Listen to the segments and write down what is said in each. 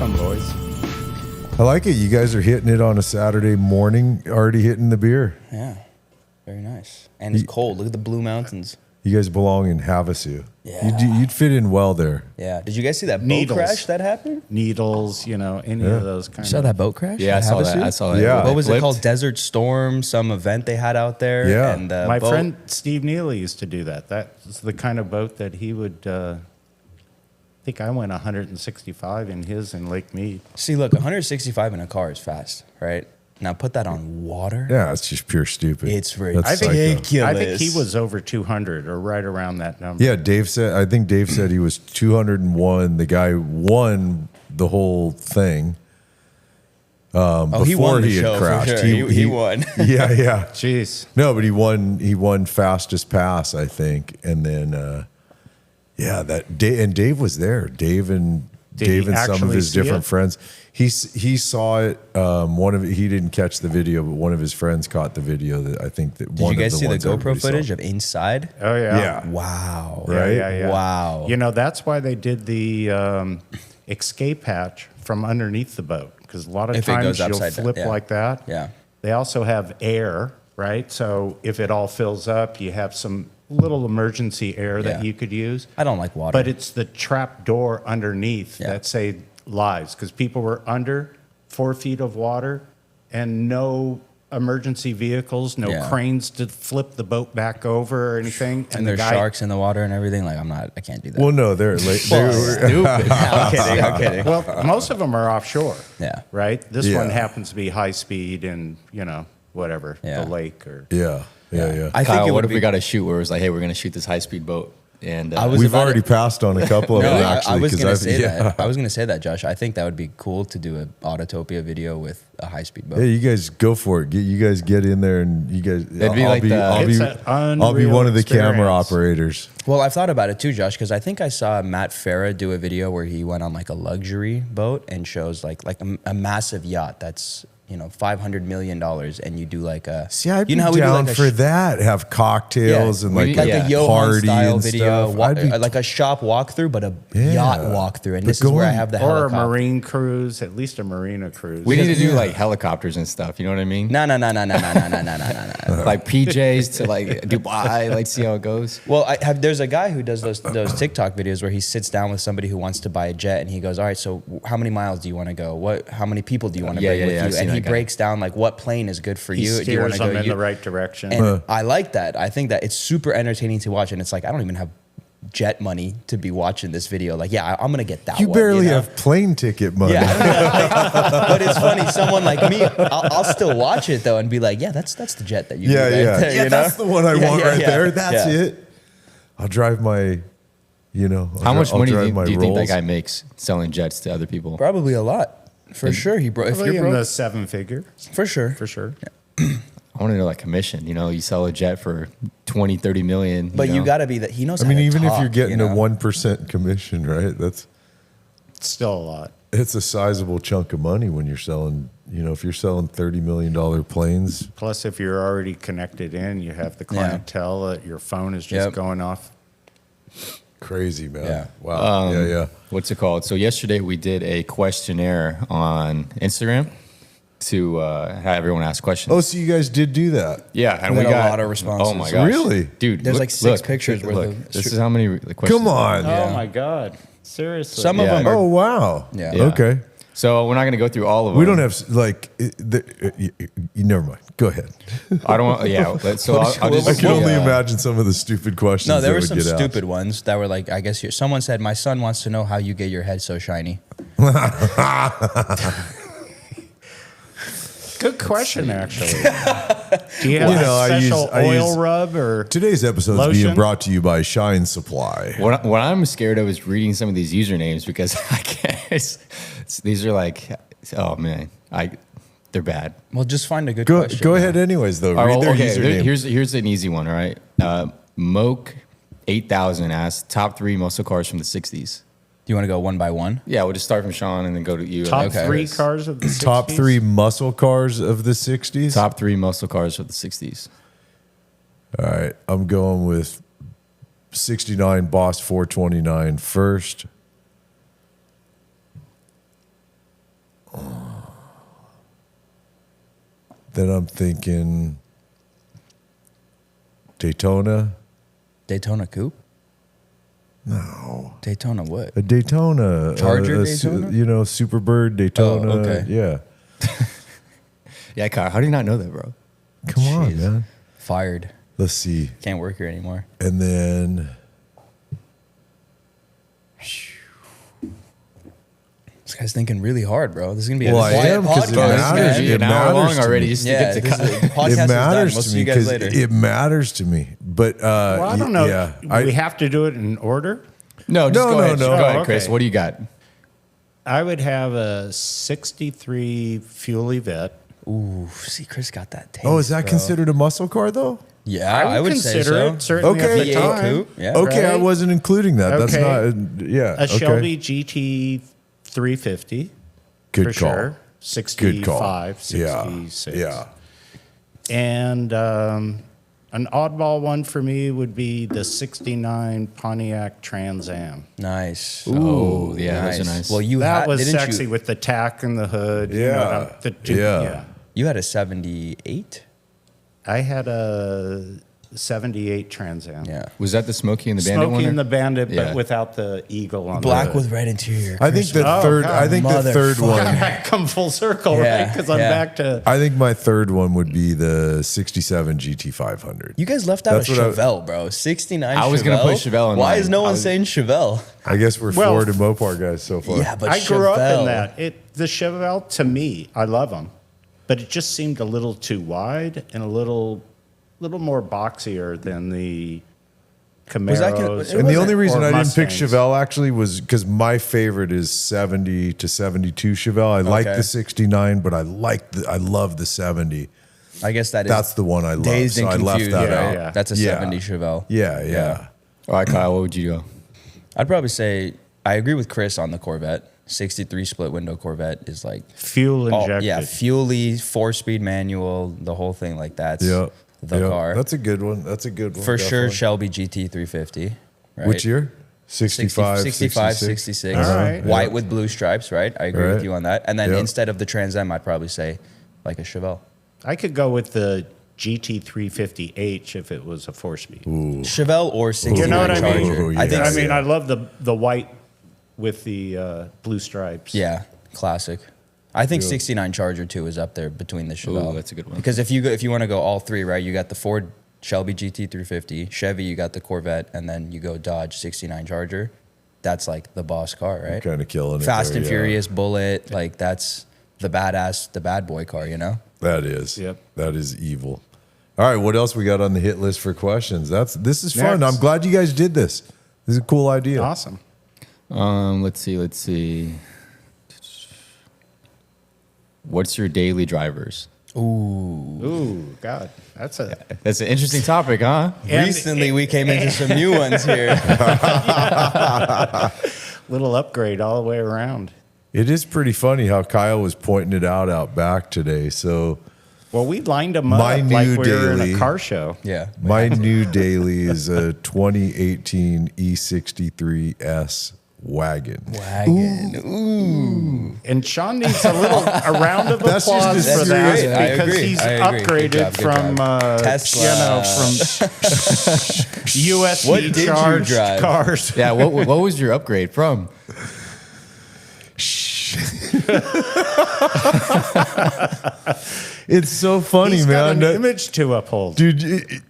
Welcome, boys. I like it. You guys are hitting it on a Saturday morning, already hitting the beer. Yeah, very nice. And it's cold. Look at the Blue Mountains. You guys belong in Havasu. Yeah. You'd fit in well there. Yeah. Did you guys see that Needles. boat crash that happened? Needles, any of those kind You saw that boat crash? Yeah, I at saw Havasu? that. I saw that. Yeah. What was it Flipped. called? Desert Storm, some event they had out there. Yeah. And My boat, friend Steve Neely used to do that. That's the kind of boat that he would, I think I went 165 in his in Lake Mead. See, look, 165 in a car is fast, right? Now put that on water. Yeah, it's just pure stupid. It's That's ridiculous. psycho. I think he was over 200 or right around that number. Yeah, I think Dave said he was 201. The guy won the whole thing. He before won the he had show crashed. for sure. He won. Yeah. Jeez. No, but he won fastest pass, I think. And then Dave was there. Dave and he some of actually his see different it? friends. He saw it. He didn't catch the video, but one of his friends caught the video. That I think that Did one you guys of see the ones everybody GoPro footage saw. of inside? Oh, yeah. Yeah. Wow. Right? Yeah. Wow. That's why they did the escape hatch from underneath the boat. Because a lot of If it times goes you'll upside down, flip yeah. like that. Yeah. They also have air, right? So if it all fills up, you have some little emergency air that Yeah. you could use. I don't like water. But it's the trap door underneath Yeah. that saved lives because people were under 4 feet of water and no emergency vehicles, no Yeah. cranes to flip the boat back over or anything. and the there's guy- sharks in the water and everything. Like, I can't do that. Well, no, they were. Stupid. I'm kidding. Well, most of them are offshore. Yeah. Right? This Yeah. one happens to be high speed and, whatever, Yeah. the lake or. Yeah. I think Kyle, it what would if be we got a shoot where it was like, hey, we're going to shoot this high-speed boat? And I was We've about already to- passed on a couple of No, them I actually. was 'cause gonna I've- say yeah. that. I was gonna say that, Josh. I think that would be cool to do an Autotopia video with a high-speed boat. Yeah, you guys go for it. You guys get in there, and you guys. That'd be like the- It's an I'll be unreal one of the camera experience. operators. Well, I've thought about it too, Josh, because I think I saw Matt Farah do a video where he went on like a luxury boat and shows like a massive yacht that's $500 million, and you do like a See, I'd be how we do down like a for that. Have cocktails and We like need- like Yeah. a Johan party style and video, stuff. I'd be- like a shop walkthrough, but a Yeah. yacht walkthrough. And But this is where I going- have the Or a helicopter. marine cruise, at least a marina cruise. we need to do like helicopters and stuff. You know what I mean? No. Like PJs to like Dubai, like see how it goes. Well, there's a guy who does those TikTok videos where he sits down with somebody who wants to buy a jet, and he goes, "All right, so how many miles do you want to go? How many people do you want to bring with I've you?" seen And he that guy. breaks down like what plane is good for He you. Do you want steers to go them in the right direction. And I like that. I think that it's super entertaining to watch, and it's like I don't even have jet money to be watching this video. Like, yeah, I'm gonna get that. You one, barely know? have plane ticket money. Yeah, I don't know, like, but it's funny. Someone like me, I'll still watch it though and be like, yeah, that's the jet that you. yeah, do right yeah. there, Yeah, you know? that's the one I Yeah, want yeah, right yeah. there. That's Yeah. it. I'll drive my, How much money do you think that Rolls. guy makes selling jets to other people? Probably a lot for sure. If Probably you're in broke, the 7-figure, for sure. for sure. I want to know like commission. You sell a jet for 20, 30 million. But you know? got to be that he knows. I mean, how to even if talk, you're getting you a know? 1% commission, right? It's still a lot. It's a sizable chunk of money when you're selling. If you're selling $30 million planes. Plus, if you're already connected in, you have the clientele. Your phone is just Yep. going off. Crazy, man. Yeah. Wow. yeah. What's it called? So yesterday we did a questionnaire on Instagram to have everyone ask questions. Oh, so you guys did do that? yeah, and We we got a got lot of responses. Oh my gosh, Really? dude! There's look- like 6 look, pictures worth look, of- This is how many questions. Come on. Yeah. Oh my God! Seriously. Some of Yeah. them are. Oh, wow. Yeah. Yeah. Okay. So we're not going to go through all of them. We don't have, never mind. Go ahead. I don't want. Yeah. So I'll I just. can only yeah. imagine some of the stupid questions. No, there that were would some get asked. stupid ones that were like, I guess someone said, my son wants to know how you get your head so shiny. Good question, actually. Do you have You know, a I special use- I oil use- rub or? Today's episode is being Lotion? brought to you by Shine Supply. What I'm scared of is reading some of these usernames because I guess these are like, oh man, they're bad. Well, just find a good Go question. go ahead, anyways. Though All read right, their okay, username. here's an easy one. All right, Moke 8000 asks top 3 muscle cars from the 60s. Do you want to go one by one? Yeah, we'll just start from Sean and then go to you. Top Okay. 3 cars of the 60s? Top 3 muscle cars of the 60s. Top 3 muscle cars of the 60s. All right, I'm going with 69 Boss 429 first. Then I'm thinking Daytona. Daytona Coupe? No. Daytona what? A Daytona. Charger Daytona? Superbird Daytona. Oh, okay. Yeah. Yeah, Kyle, how do you not know that, bro? Come on, Jeez. man. Fired. Let's see. Can't work here anymore. And then This guy's thinking really hard, bro. This is gonna be Well, a I quiet am, 'cause it podcast, matters. man. It An hour long matters to already me. just to Yeah, get to this Kyle. is, the podcast it is done. matters We'll to see me you guys because later. it matters to me. But Well, I don't know. Yeah, we have to do it in order. No, just No, go ahead. no. Go ahead, Oh, Chris. okay. What do you got? I would have a 63 Fuel Yvette. Ooh, see, Chris got that taste. is that bro. considered a muscle car though? Yeah, I would say consider so. it, certainly Okay. at the V8 time. coupe, yeah. Okay, I Right? wasn't including that. Okay. That's not. Yeah. A okay. Shelby GT 350. Good for call. Sure. Good call. 65, Yeah. 66. Yeah. And an oddball one for me would be the 69 Pontiac Trans Am. Nice. Oh, yeah, those are nice. Well, you That had, was didn't sexy you? with the tack and the hood. Yeah. Yeah. You had a 78. I had a 78 Trans Am. Yeah. Was that the Smokey and the Bandit one? Smoky or- and the Bandit, Yeah. but without the eagle on Black the with red interior. I think the Oh, third. God, I think the third motherfucker. one. I come full circle, Yeah, right? Because I'm yeah. back to. I think my third one would be the 67 GT500. You guys left out That's a what I- Chevelle, bro. 69 I was gonna put Chevelle in Why mine. is no I one was- saying Chevelle? I guess we're Well, Ford and Mopar guys so far. Yeah, but I grew up Chevelle- in that. The Chevelle, to me, I love them, but it just seemed a little too wide and a little more boxier than the Camaros. it And the wasn't- only reason or I didn't pick Mustangs. Chevelle actually was because my favorite is 70 to 72 Chevelle. I like Okay. the 69, but I love the 70. I guess that is That's the one I love. dazed So and I left confused. that Yeah, out. yeah. That's a Yeah. 70 Chevelle. Yeah. All right, Kyle, what would you go? I'd probably say I agree with Chris on the Corvette. 63 split window Corvette is like Fuel injected. yeah, fuel-y, 4-speed manual, the whole thing. Like that's Yeah. the Yeah. car. That's a good one. That's a good one. For sure, definitely. Shelby GT 350. Right? Which year? 65, 65, 66. 66. All right. White with blue stripes, right? I agree Right. with you on that. And then Yep. instead of the Trans Am, I'd probably say like a Chevelle. I could go with the GT350H if it was a 4-speed. Chevelle or 69 You know what I mean? Charger. Ooh, I think yeah. I mean, I love the white with the blue stripes. yeah, classic. I think 69 Charger too is up there between the Chevelle. Ooh, that's a good one. Because if you want to go all three, right? You got the Ford Shelby GT350, Chevy, you got the Corvette, and then you go Dodge 69 Charger. That's like the boss car, right? Kind of killing it. Fast there, and yeah. Furious, Bullet, like that's the badass, the bad boy car, you know? That is. Yep. That is evil. All right, what else we got on the hit list for questions? This is fun. Next. I'm glad you guys did this. This is a cool idea. Awesome. Let's see. What's your daily drivers? Ooh, God. That's a. That's an interesting topic, huh? And Recently, we came into some new ones here. little upgrade all the way around. It is pretty funny how Kyle was pointing it out back today. So Well, we lined them up My like new we were in daily- a car show. Yeah. my new daily is a 2018 E63S wagon. Wagon. And Sean needs a little a round of That's applause just a for serious- that I because agree. he's I agree. Good upgraded job, good from job. Tesla. you know, from USB What did you charged drive? cars. Yeah, what was your upgrade from? It's so funny, He's got man. an image to uphold. Dude,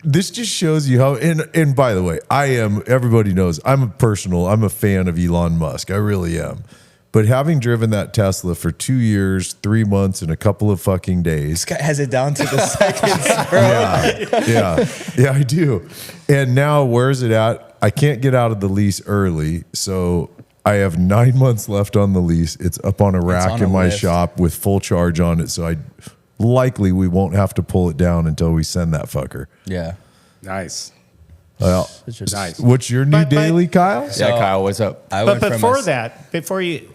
this just shows you how. And by the way, everybody knows I'm a fan of Elon Musk. I really am. But having driven that Tesla for 2 years, 3 months, and a couple of fucking days. This guy has it down to the seconds, bro. Yeah, I do. And now, where's it at? I can't get out of the lease early. So I have 9 months left on the lease. It's up on a rack on a in my lift. shop with full charge on it. So we won't have to pull it down until we send that fucker. Yeah. Nice. Well, It's just Nice. what's your new But- daily, Kyle? So- Yeah, Kyle, what's up? I But went before from that, before you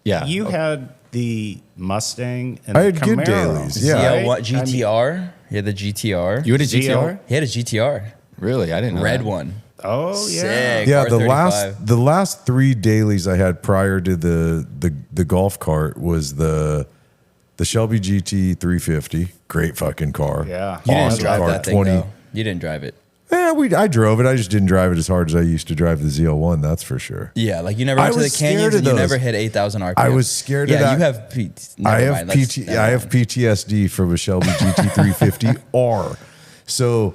Yeah. you had the Mustang and I the had good Camaro. dailies, yeah. ZL right? what I mean, GTR? He had the GTR. You had a ZL. GTR? He had a GTR. Really? I didn't know Red that. one. oh yeah. Sick. Yeah, R35. the last 3 dailies I had prior to the golf cart was the the Shelby GT 350, great fucking car. Yeah. You didn't Awesome drive car, that thing, though. You didn't drive it. I drove it. I just didn't drive it as hard as I used to drive the ZL1. That's for sure. Yeah, like you never went to the canyons and you never hit 8,000 RPM. I was scared of that. Yeah, you have. I have PTSD from a Shelby GT 350R. So,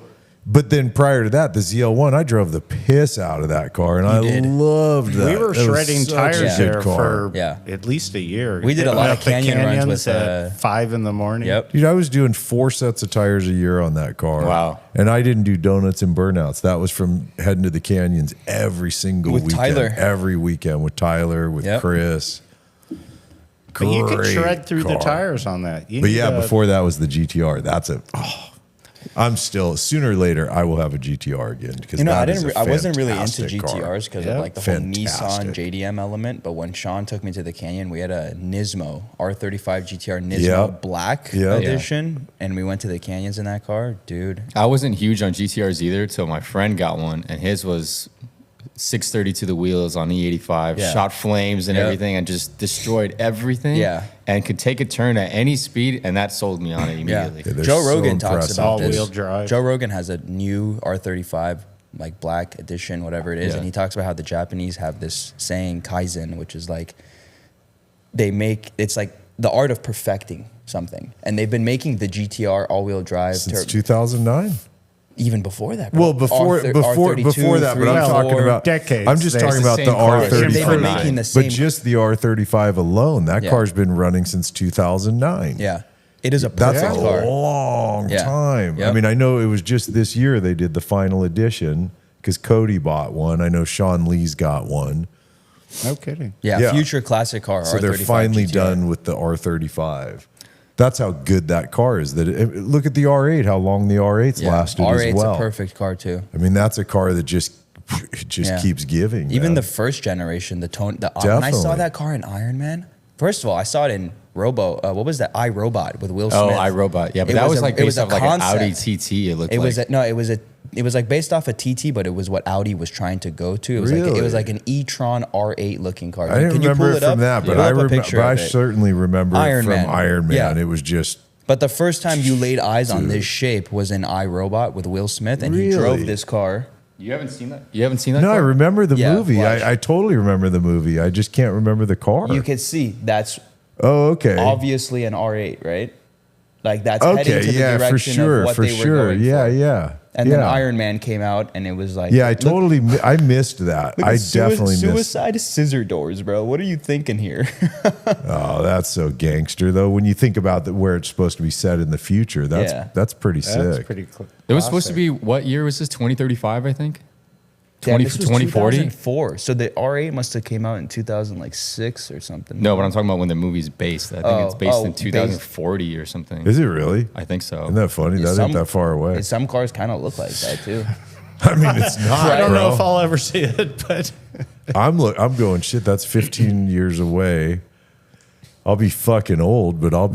but then prior to that, the ZL1, I drove the piss out of that car, and I loved that. We were It was shredding such a tires good there car. for Yeah. at least a year. We did a Hitting lot up of the canyon runs canyons with, at 5 in the morning. Yep. Dude, I was doing 4 sets of tires a year on that car. Wow. And I didn't do donuts and burnouts. That was from heading to the canyons every single With weekend. Tyler. Every weekend with Tyler, with Yep. Chris. But you could Great shred through the car. tires on that. You But need yeah, a- before that was the GTR. I'm still, sooner or later, I will have a GTR again. Because I wasn't really into fantastic car. GTRs because Yeah. of like the whole Fantastic. Nissan JDM element. But when Sean took me to the canyon, we had a Nismo R35 GTR Nismo Yep. Black Yep. edition, and we went to the canyons in that car, dude. I wasn't huge on GTRs either till my friend got one, and his was 630 to the wheels on E85, Yeah. shot flames and Yep. everything, and just destroyed everything. Yeah. And could take a turn at any speed, and that sold me on it immediately. Yeah, they're Joe so Rogan talks impressive. about this. All-wheel drive. Joe Rogan has a new R35 like black edition, whatever it is, Yeah. and he talks about how the Japanese have this saying kaizen, which is like it's like the art of perfecting something, and they've been making the GTR all-wheel drive Since 2009. even before that. Bro. Well, before that, but I'm talking about decades. I'm just They're talking the about same the car. They've been R35. making the same. But just the R35 alone, that Yeah. car's been running since 2009. Yeah, it is a That's perfect a car. long Yeah. time. Yep. I mean, I know it was just this year they did the final edition because Cody bought one. I know Sean Lee's got one. No kidding. Yeah, Yeah. future classic car. So they're R35 finally GTR. done with the R35. That's how good that car is. Look at the R8, how long the R8's Yeah, lasted R8's as well. a perfect car too. I mean, that's a car that just Yeah. keeps giving. Even man. the first generation, when I saw Definitely. that car in Iron Man, first of all, I saw it in what was that? iRobot with Will Smith. Oh, iRobot. Yeah, but It that was was a- like it was based a off like an Audi concept. TT. It looked It like. was it was like based off a TT, but it was what Audi was trying to go to. It was Really? like an e-tron R8 looking car. I didn't Can you remember pull it from up? that, but Pull I, up a remember, picture but I of it. certainly remember Iron it from Man. Iron Man. Yeah. It was just But the first time you laid eyes on this shape was in iRobot with Will Smith, and he drove Really? this car. You haven't seen that? You haven't seen that? no. I car? remember the Yeah, movie. watch. I totally remember the movie. I just can't remember the car. You could see that's Oh, okay. obviously an R8, right? Like that's heading to Okay, the yeah, for direction sure, of what for they were sure. going Yeah, for. yeah. And yeah. then Iron Man came out, and it was like, Yeah, look- I missed that. look I at definitely missed. suicide scissor doors, bro. What are you thinking here? Oh, that's so gangster though. When you think about where it's supposed to be set in the future, that's Yeah. that's pretty sick. That's pretty cool. It was supposed to be, what year was this? 2035, I think? Damn, this was 2040? 2004. So the R8 must have came out in 2006 or something. No, but I'm talking about when the movie's based. I think it's based in based- 2040 or something. Is it really? I think so. Isn't that funny? That ain't that far away. Some cars kind of look like that too. I mean, it's not. I don't know if bro. I'll ever see it, but I'm going shit. That's 15 years away. I'll be fucking old, but I'll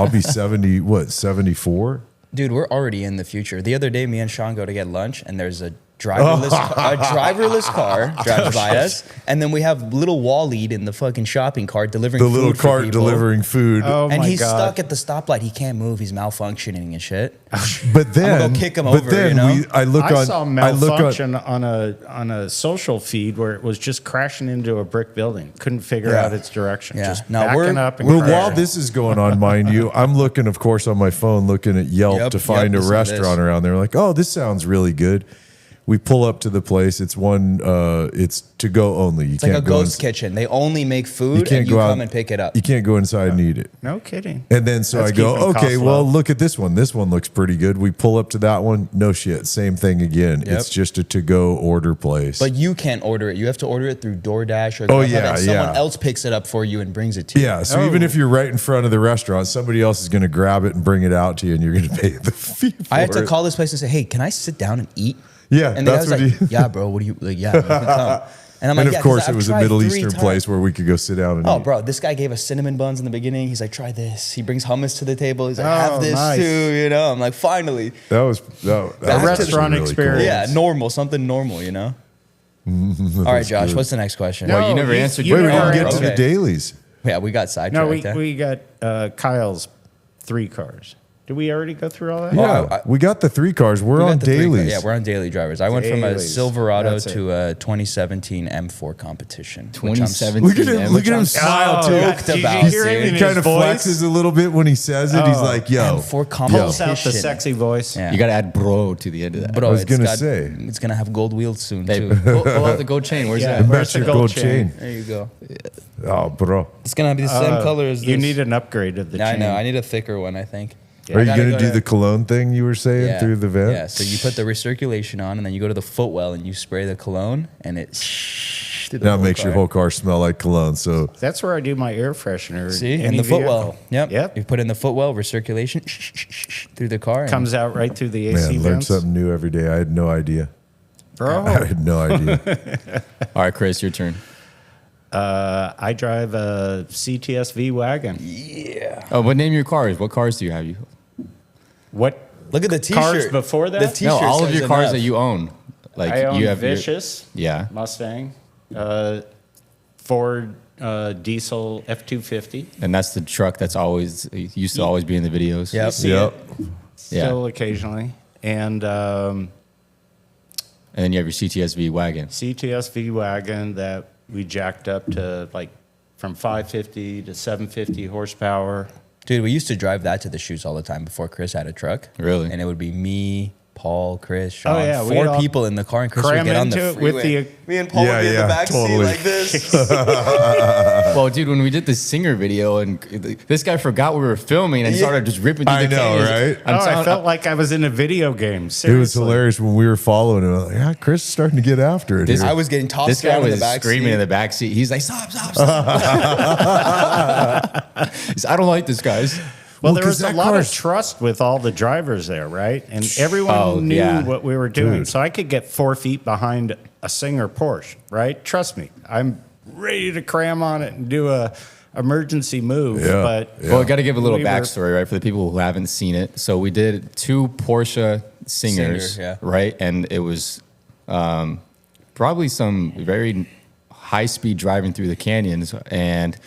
be 70. What 74? Dude, we're already in the future. The other day, me and Sean go to get lunch, and there's a driverless car drives by us, and then we have little Waleed in the fucking shopping cart delivering The little food for cart people. delivering food. oh And my he's god, stuck at the stoplight. He can't move. He's malfunctioning and shit. But then, gonna go kick him but over, then you know? I look I on. saw I look on. malfunction on a social feed where it was just crashing into a brick building. Couldn't figure Yeah. out its direction. Yeah. Just Now backing up. And Well, crashing. while this is going on, mind you, I'm looking, of course, on my phone, looking at Yelp Yep, to find yep, a listen to restaurant this. around there. Like, oh, this sounds really good. We pull up to the place. It's it's to go only. You It's like a can't go ghost kitchen. They only make food, can't and you go out- come and pick it up. You can't go inside and eat it. No kidding. And then so That's I go, keeping okay, costs well, low. look at this one. This one looks pretty good. We pull up to that one. No shit. Same thing again. Yep. It's just a to-go order place. But you can't order it. You have to order it through DoorDash or Oh, Grubhub, yeah, and someone yeah. else picks it up for you and brings it to you. yeah, so even if you're right in front of the restaurant, somebody else is going to grab it and bring it out to you, and you're going to pay the fee for I had to it. call this place and say, "Hey, can I sit down and eat?" Yeah, And the guy that's was what like, "Yeah, bro. What do you like? Yeah, you can come." And I'm And like, of "Yeah, 'cause course, it I've was a tried Middle 3 Eastern times." place where we could go sit down and Oh, eat. bro, this guy gave us cinnamon buns in the beginning. He's like, "Try this." He brings hummus to the table. He's like, Oh, "Have this nice. too." You know, I'm like, "Finally, That was The actually restaurant really experience. yeah, normal, something normal." You know. All right, Josh. What's the next question? Well, you never answered Cool. Wait, we never didn't get to Okay. the dailies. Yeah, we got No, sidetracked. we got Kyle's 3 cars. Did we already go through all that? Yeah, we got the 3 cars. We're We got on the 3 dailies. Yeah, we're on daily drivers. I went from a Dailies. Silverado That's to a 2017 M4 competition. which I'm 2017. Look at him! M, Look at him I'm smile so too. stoked Did you about, hear him dude. in He kind his of voice? flexes a little bit when he says it. He's like, "Yo, M4 Pulls competition. out the sexy voice. Yeah. You got to add bro to the end of that. Bro, I was it's gonna got- say. it's gonna have gold wheels soon Hey, too. pull out the gold chain. Where's Yeah. that? Where's that's the your gold gold chain? chain." There you go. Oh, bro, It's gonna be the same color as this. You need an upgrade of the I chain. know. I need a thicker one. I think. are you gotta gonna go do to- the cologne thing you were saying through the vent? Yeah. So you put the recirculation on, and then you go to the footwell and you spray the cologne, and it through the Now it whole makes your car. whole car smell like cologne. So That's where I do my air freshener. See, in in any the footwell. vehicle. Yep. Yep. You put in the footwell recirculation through the car. and- Comes out right through the AC man, learn vents. something new every day. I had no idea. I Bro, had no idea. All right, Chris, your turn. I drive a CTS V wagon. Oh, but name your cars. What cars do you have? You What Look at the T-shirt. cars before that? The T-shirt no, all of says your cars enough. that you own. Like I own you have your- Vicious, yeah. Mustang, Ford diesel F-250. And that's the truck that's always used to always be in the videos. Yep. See Yep. it still occasionally. And And then you have your CTSV wagon. CTS V wagon that we jacked up to like from 550 to 750 horsepower. Dude, we used to drive that to the shoots all the time before Chris had a truck. Really? And it would be me, Paul, Chris, Sean, Oh, yeah, we'd 4 all people in the car, and Chris would cram get on into the it with freeway. the- Me and Paul Yeah, would be in yeah, the back totally. seat like this. Well, dude, when we did the singer video and this guy forgot we were filming and started just ripping through I the know, canyons. right? I'm I telling- felt like I was in a video game. It was Seriously. hilarious when we were following him. I was like, yeah, Chris is starting to get after it. This- here. I was getting tossed This guy around in was the back screaming seat. in the back seat. He's like, stop. He's, I don't like this, guys. Well, Well, there was 'cause a that lot of car's- trust with all the drivers there, right? And everyone knew yeah. what we were doing. Dude. So I could get 4 feet behind a Singer Porsche, right? Trust me, I'm ready to cram on it and do a emergency move. Yeah. But Well, I got to give a little We were- backstory, right, for the people who haven't seen it. So we did 2 Porsche Singers, Singer, yeah. right? And it was probably some very high-speed driving through the canyons. And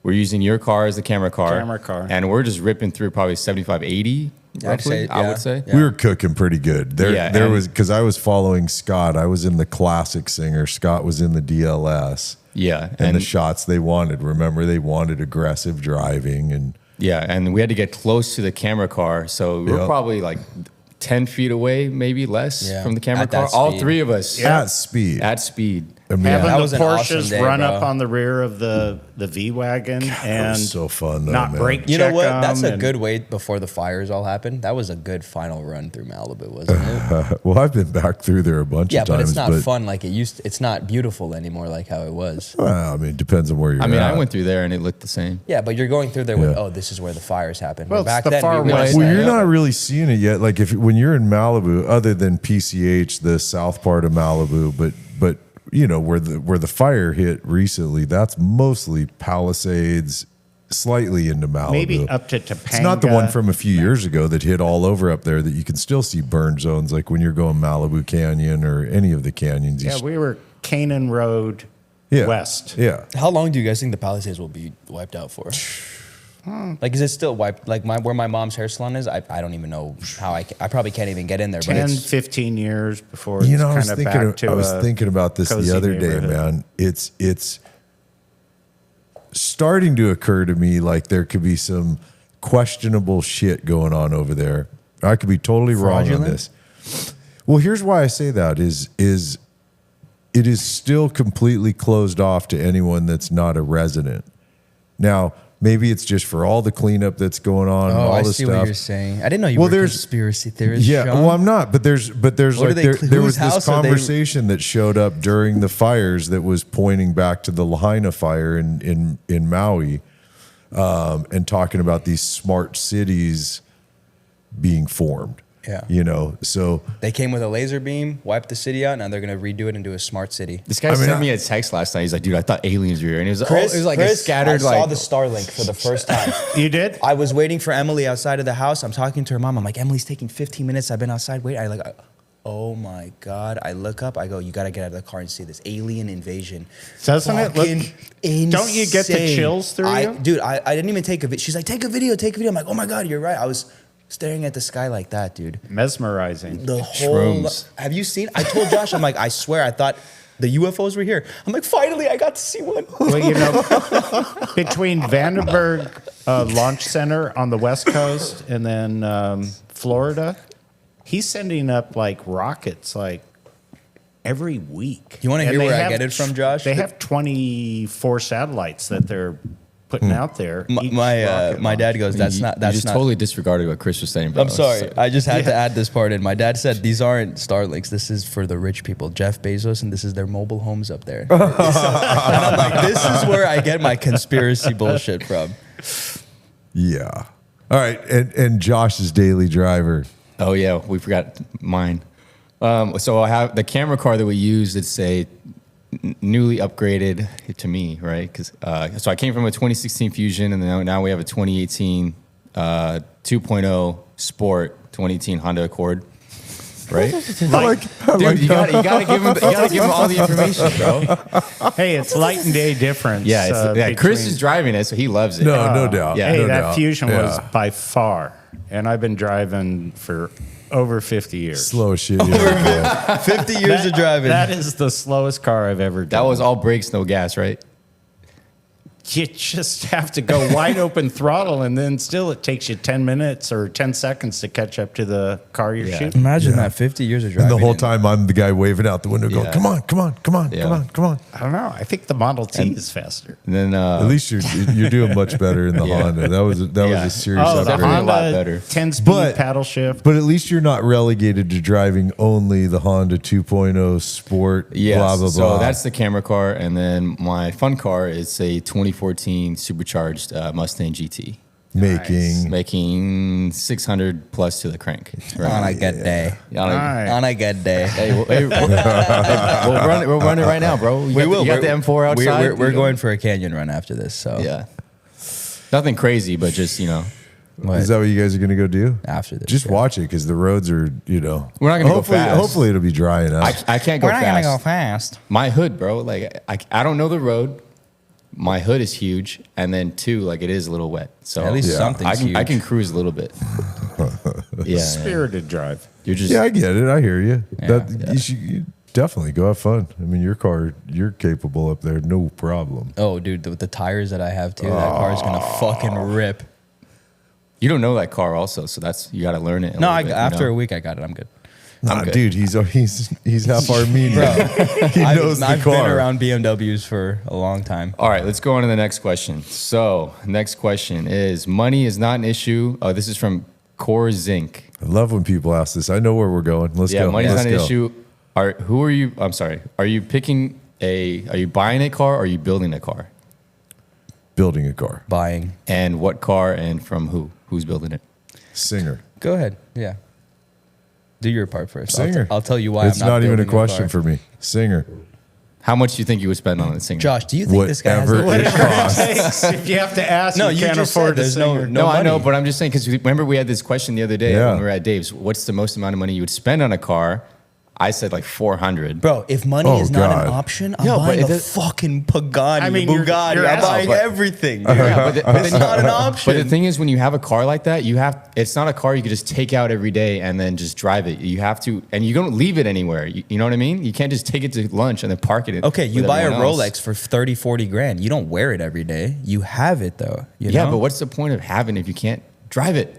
we're using your car as the camera car. Camera car. And we're just ripping through probably 75, 80, roughly, I would say. Yeah. We were cooking pretty good. There, Yeah, there and- was because I was following Scott. I was in the classic Singer. Scott was in the DLS. Yeah. And the shots they wanted. Remember, they wanted aggressive driving and Yeah, and we had to get close to the camera car, so we were Yep. probably like 10 feet away, maybe less Yeah, from the camera at that car. All speed. 3 of us at speed. at speed. I mean, having That the was an awesome Porsches day, run bro. up on the rear of the V wagon and so fun though, not man. brake You know check what? 'em That's a and- good way before the fires all happened. That was a good final run through Malibu, wasn't it? Well, I've been back through there a bunch Yeah, of but times. it's not fun like it used to. It's not beautiful anymore like how it was. Well, I mean, it depends on where you're I mean, at. I went through there and it looked the same. Yeah, but you're going through there with, Yeah. oh, this is where the fires happened. Well, Well, it's back the then, far we realized west. Well, that, you're yeah. not really seeing it yet. Like if when you're in Malibu, other than PCH, the south part of Malibu, but you know where the fire hit recently, that's mostly Palisades, slightly into Malibu. maybe up to Topanga. It's not the one from a few years ago that hit all over up there that you can still see burn zones, like when you're going Malibu Canyon or any of the canyons. Yeah, we were Canaan Road Yeah. west. Yeah. How long do you guys think the Palisades will be wiped out for? Like, is it still wiped? Like, where my mom's hair salon is, I don't even know how I probably can't even get in there. But 10, it's 15 years before You it's know, I was kind of thinking. back to I was a thinking about this cozy the other day, neighborhood. man. It's starting to occur to me like there could be some questionable shit going on over there. I could be totally wrong on Fraudulent? this. Well, here's why I say that is it is still completely closed off to anyone that's not a resident. Now, maybe it's just for all the cleanup that's going on and oh, all I the see stuff. what you're saying. I didn't know you Well, were a there's- conspiracy theorist. Yeah, Sean. well, I'm not, but there's What do like they there, cl- there whose was this house are they- conversation that showed up during the fires that was pointing back to the Lahaina fire in Maui, and talking about these smart cities being formed. Yeah. You know, so They came with a laser beam, wiped the city out. Now they're gonna redo it into a smart city. This guy I mean, sent me a text last night. He's like, dude, I thought aliens were here. And it was, it was like a Chris, scattered, I saw like, the Starlink for the first time. You did? I was waiting for Emily outside of the house. I'm talking to her mom. I'm like, Emily's taking 15 minutes. I've been outside waiting. oh my God. I look up, I go, you got to get out of the car and see this alien invasion. Doesn't it look? Insane. Don't you get the chills through you? Dude, I didn't even take a video. She's like, take a video. I'm like, oh my God, you're right. I was staring at the sky like that, dude. Mesmerizing. The whole. Shrooms. Have you seen? I told Josh, I'm like, I swear, I thought the UFOs were here. I'm like, finally, I got to see one. Well, you know, between Vandenberg Launch Center on the West Coast and then Florida, he's sending up like rockets like every week. You wanna And hear they where I have get it from, Josh? They have 24 satellites that they're putting out there. Each My rocket dad goes, that's you, not. you That's just not. totally disregarded what Chris was saying, bro. I'm sorry. So- I just had to add this part in. My dad said these aren't Starlinks. This is for the rich people, Jeff Bezos, and this is their mobile homes up there. And I'm like, this is where I get my conspiracy bullshit from. Yeah. All right. And Josh's daily driver. Oh yeah, we forgot mine. So I have the camera car that we use. It's a newly upgraded to me, right? Because so I came from a 2016 Fusion, and then now we have a 2018 2.0 Sport, 2018 Honda Accord, right? Dude, you gotta give him all the information, bro. Hey, it's light and day difference. Yeah, Chris between- is driving it, so he loves it. No doubt. yeah. Hey, no that doubt. Fusion was Yeah. by far, and I've been driving for over 50 years. Slow as shit. Yeah. 50 years of driving. That is the slowest car I've ever done. That was all brakes, no gas, right? You just have to go wide open throttle, and then still it takes you 10 minutes or 10 seconds to catch up to the car you're Yeah. shooting. Imagine that 50 years of And driving. the whole time I'm the guy waving out the window going, Yeah. come on, come on, come on, Yeah. come on, come on. I don't know. I think the Model T is faster. And then At least you're doing much better in the Yeah. Honda. That was Yeah. a serious Oh, the definitely upgrade. a lot Honda better. 10-speed But- paddle shift. But at least you're not relegated to driving only the Honda 2.0 Sport, yes. blah, blah, blah. So that's the camera car, and then my fun car is a 2014 supercharged Mustang GT, making 600 plus to the crank. On a good day. Yeah, like- Nice. On a good day. Hey, we'll run it right now, bro. You got the M4 outside. We're going for a canyon run after this. So Yeah, nothing crazy, but just what? Is that what you guys are going to go do? After this, Just yeah. watch it because the roads are, We're not gonna go hopefully, fast. Hopefully it'll be dry enough. I can't go We're not fast. gonna go fast. My hood, bro. Like I don't know the road. My hood is huge, and then two, like it is a little wet. So At least Yeah. something's huge. I can cruise a little bit. Yeah, Spirited drive. you're just Yeah, I get it. I hear you. Yeah. You definitely go have fun. I mean, your car, you're capable up there, no problem. Oh, dude, the tires that I have too, that car is gonna fucking rip. you don't know that car also, so that's you got to learn it. No, after a week I got it. I'm good. Nah, good. dude, he's half Armenian. He knows the I've car. been around BMWs for a long time. All right, let's go on to the next question. So, next question is: money is not an issue. Oh, this is from Core Zinc. I love when people ask this. I know where we're going. Let's Yeah, go. money's Let's not an go. issue. Who are you? I'm sorry. Are you are you buying a car or are you building a car? Building a car. Buying. And what car and from who? Who's building it? Singer. Go ahead. Yeah. Do your part first. Singer. I'll tell you why. It's I'm not even a building question car. for me. Singer. How much do you think you would spend on a singer? Josh, do you think this guy has Whatever the it costs. If you have to ask, No, you you can't just afford said a there's no- singer. no- No, I know, money. but I'm just saying because remember we had this question the other day Yeah. when we were at Dave's. What's the most amount of money you would spend on a car? I said like 400. Bro, if money Oh, is not God. an option, I'm No, but buying it a does- fucking Pagani, I mean, you're Bugatti. I'm asking, buying but- everything. Dude. Yeah, but It's not an option. But the thing is, when you have a car like that, it's not a car you can just take out every day and then just drive it. You have to, and you don't leave it anywhere. You know what I mean? You can't just take it to lunch and then park it. Okay, you with buy a everyone else. Rolex for 30, 40 grand. You don't wear it every day. You have it though. You Yeah, know? but what's the point of having it if you can't drive it?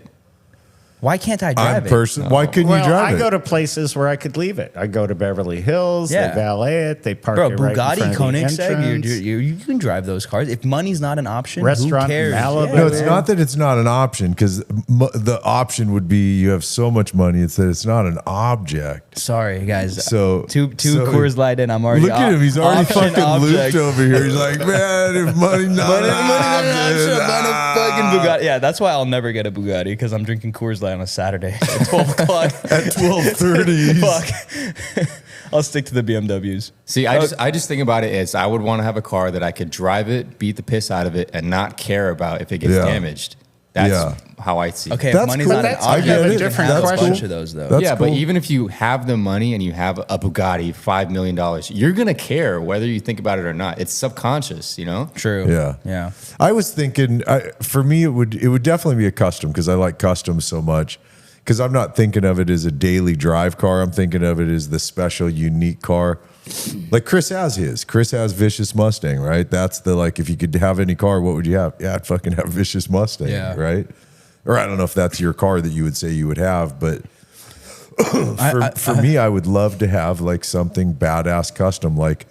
Why can't I drive it? Why couldn't you Well, drive I it? go to places where I could leave it. I go to Beverly Hills. Yeah. They valet it. They park Bro, it right in Bugatti, front of the Koenigsegg, entrance. you can drive those cars. If money's not an option, Restaurant who in cares? Malibu. No, it's not that it's not an option because the option would be you have so much money. It's that it's not an object. Sorry, guys. So- two so- Coors Light in. I'm already Look at him. He's already option fucking object. looped over here. He's like, man, if money not an option, I'm buying a fucking Bugatti. Yeah, that's why I'll never get a Bugatti because I'm drinking Coors Light on a Saturday at 12 o'clock. at 12:30. Fuck. I'll stick to the BMWs. See, I just think about it as I would want to have a car that I could drive it, beat the piss out of it, and not care about if it gets Yeah. damaged. That's how I see it. Okay, That's if money's cool. not an That's- I object, get you it. can Different have a question. bunch of those though. That's yeah, but cool. even if you have the money and you have a Bugatti, $5 million, you're going to care whether you think about it or not. It's subconscious, you know? True. Yeah. Yeah. I was thinking, for me, it would definitely be a custom because I like customs so much. Because I'm not thinking of it as a daily drive car. I'm thinking of it as the special, unique car. Like Chris has his. Chris has Vicious Mustang, right? That's the, like, if you could have any car, what would you have? Yeah, I'd fucking have Vicious Mustang, Yeah. right? Or I don't know if that's your car that you would say you would have, but for me, I would love to have like something badass custom, like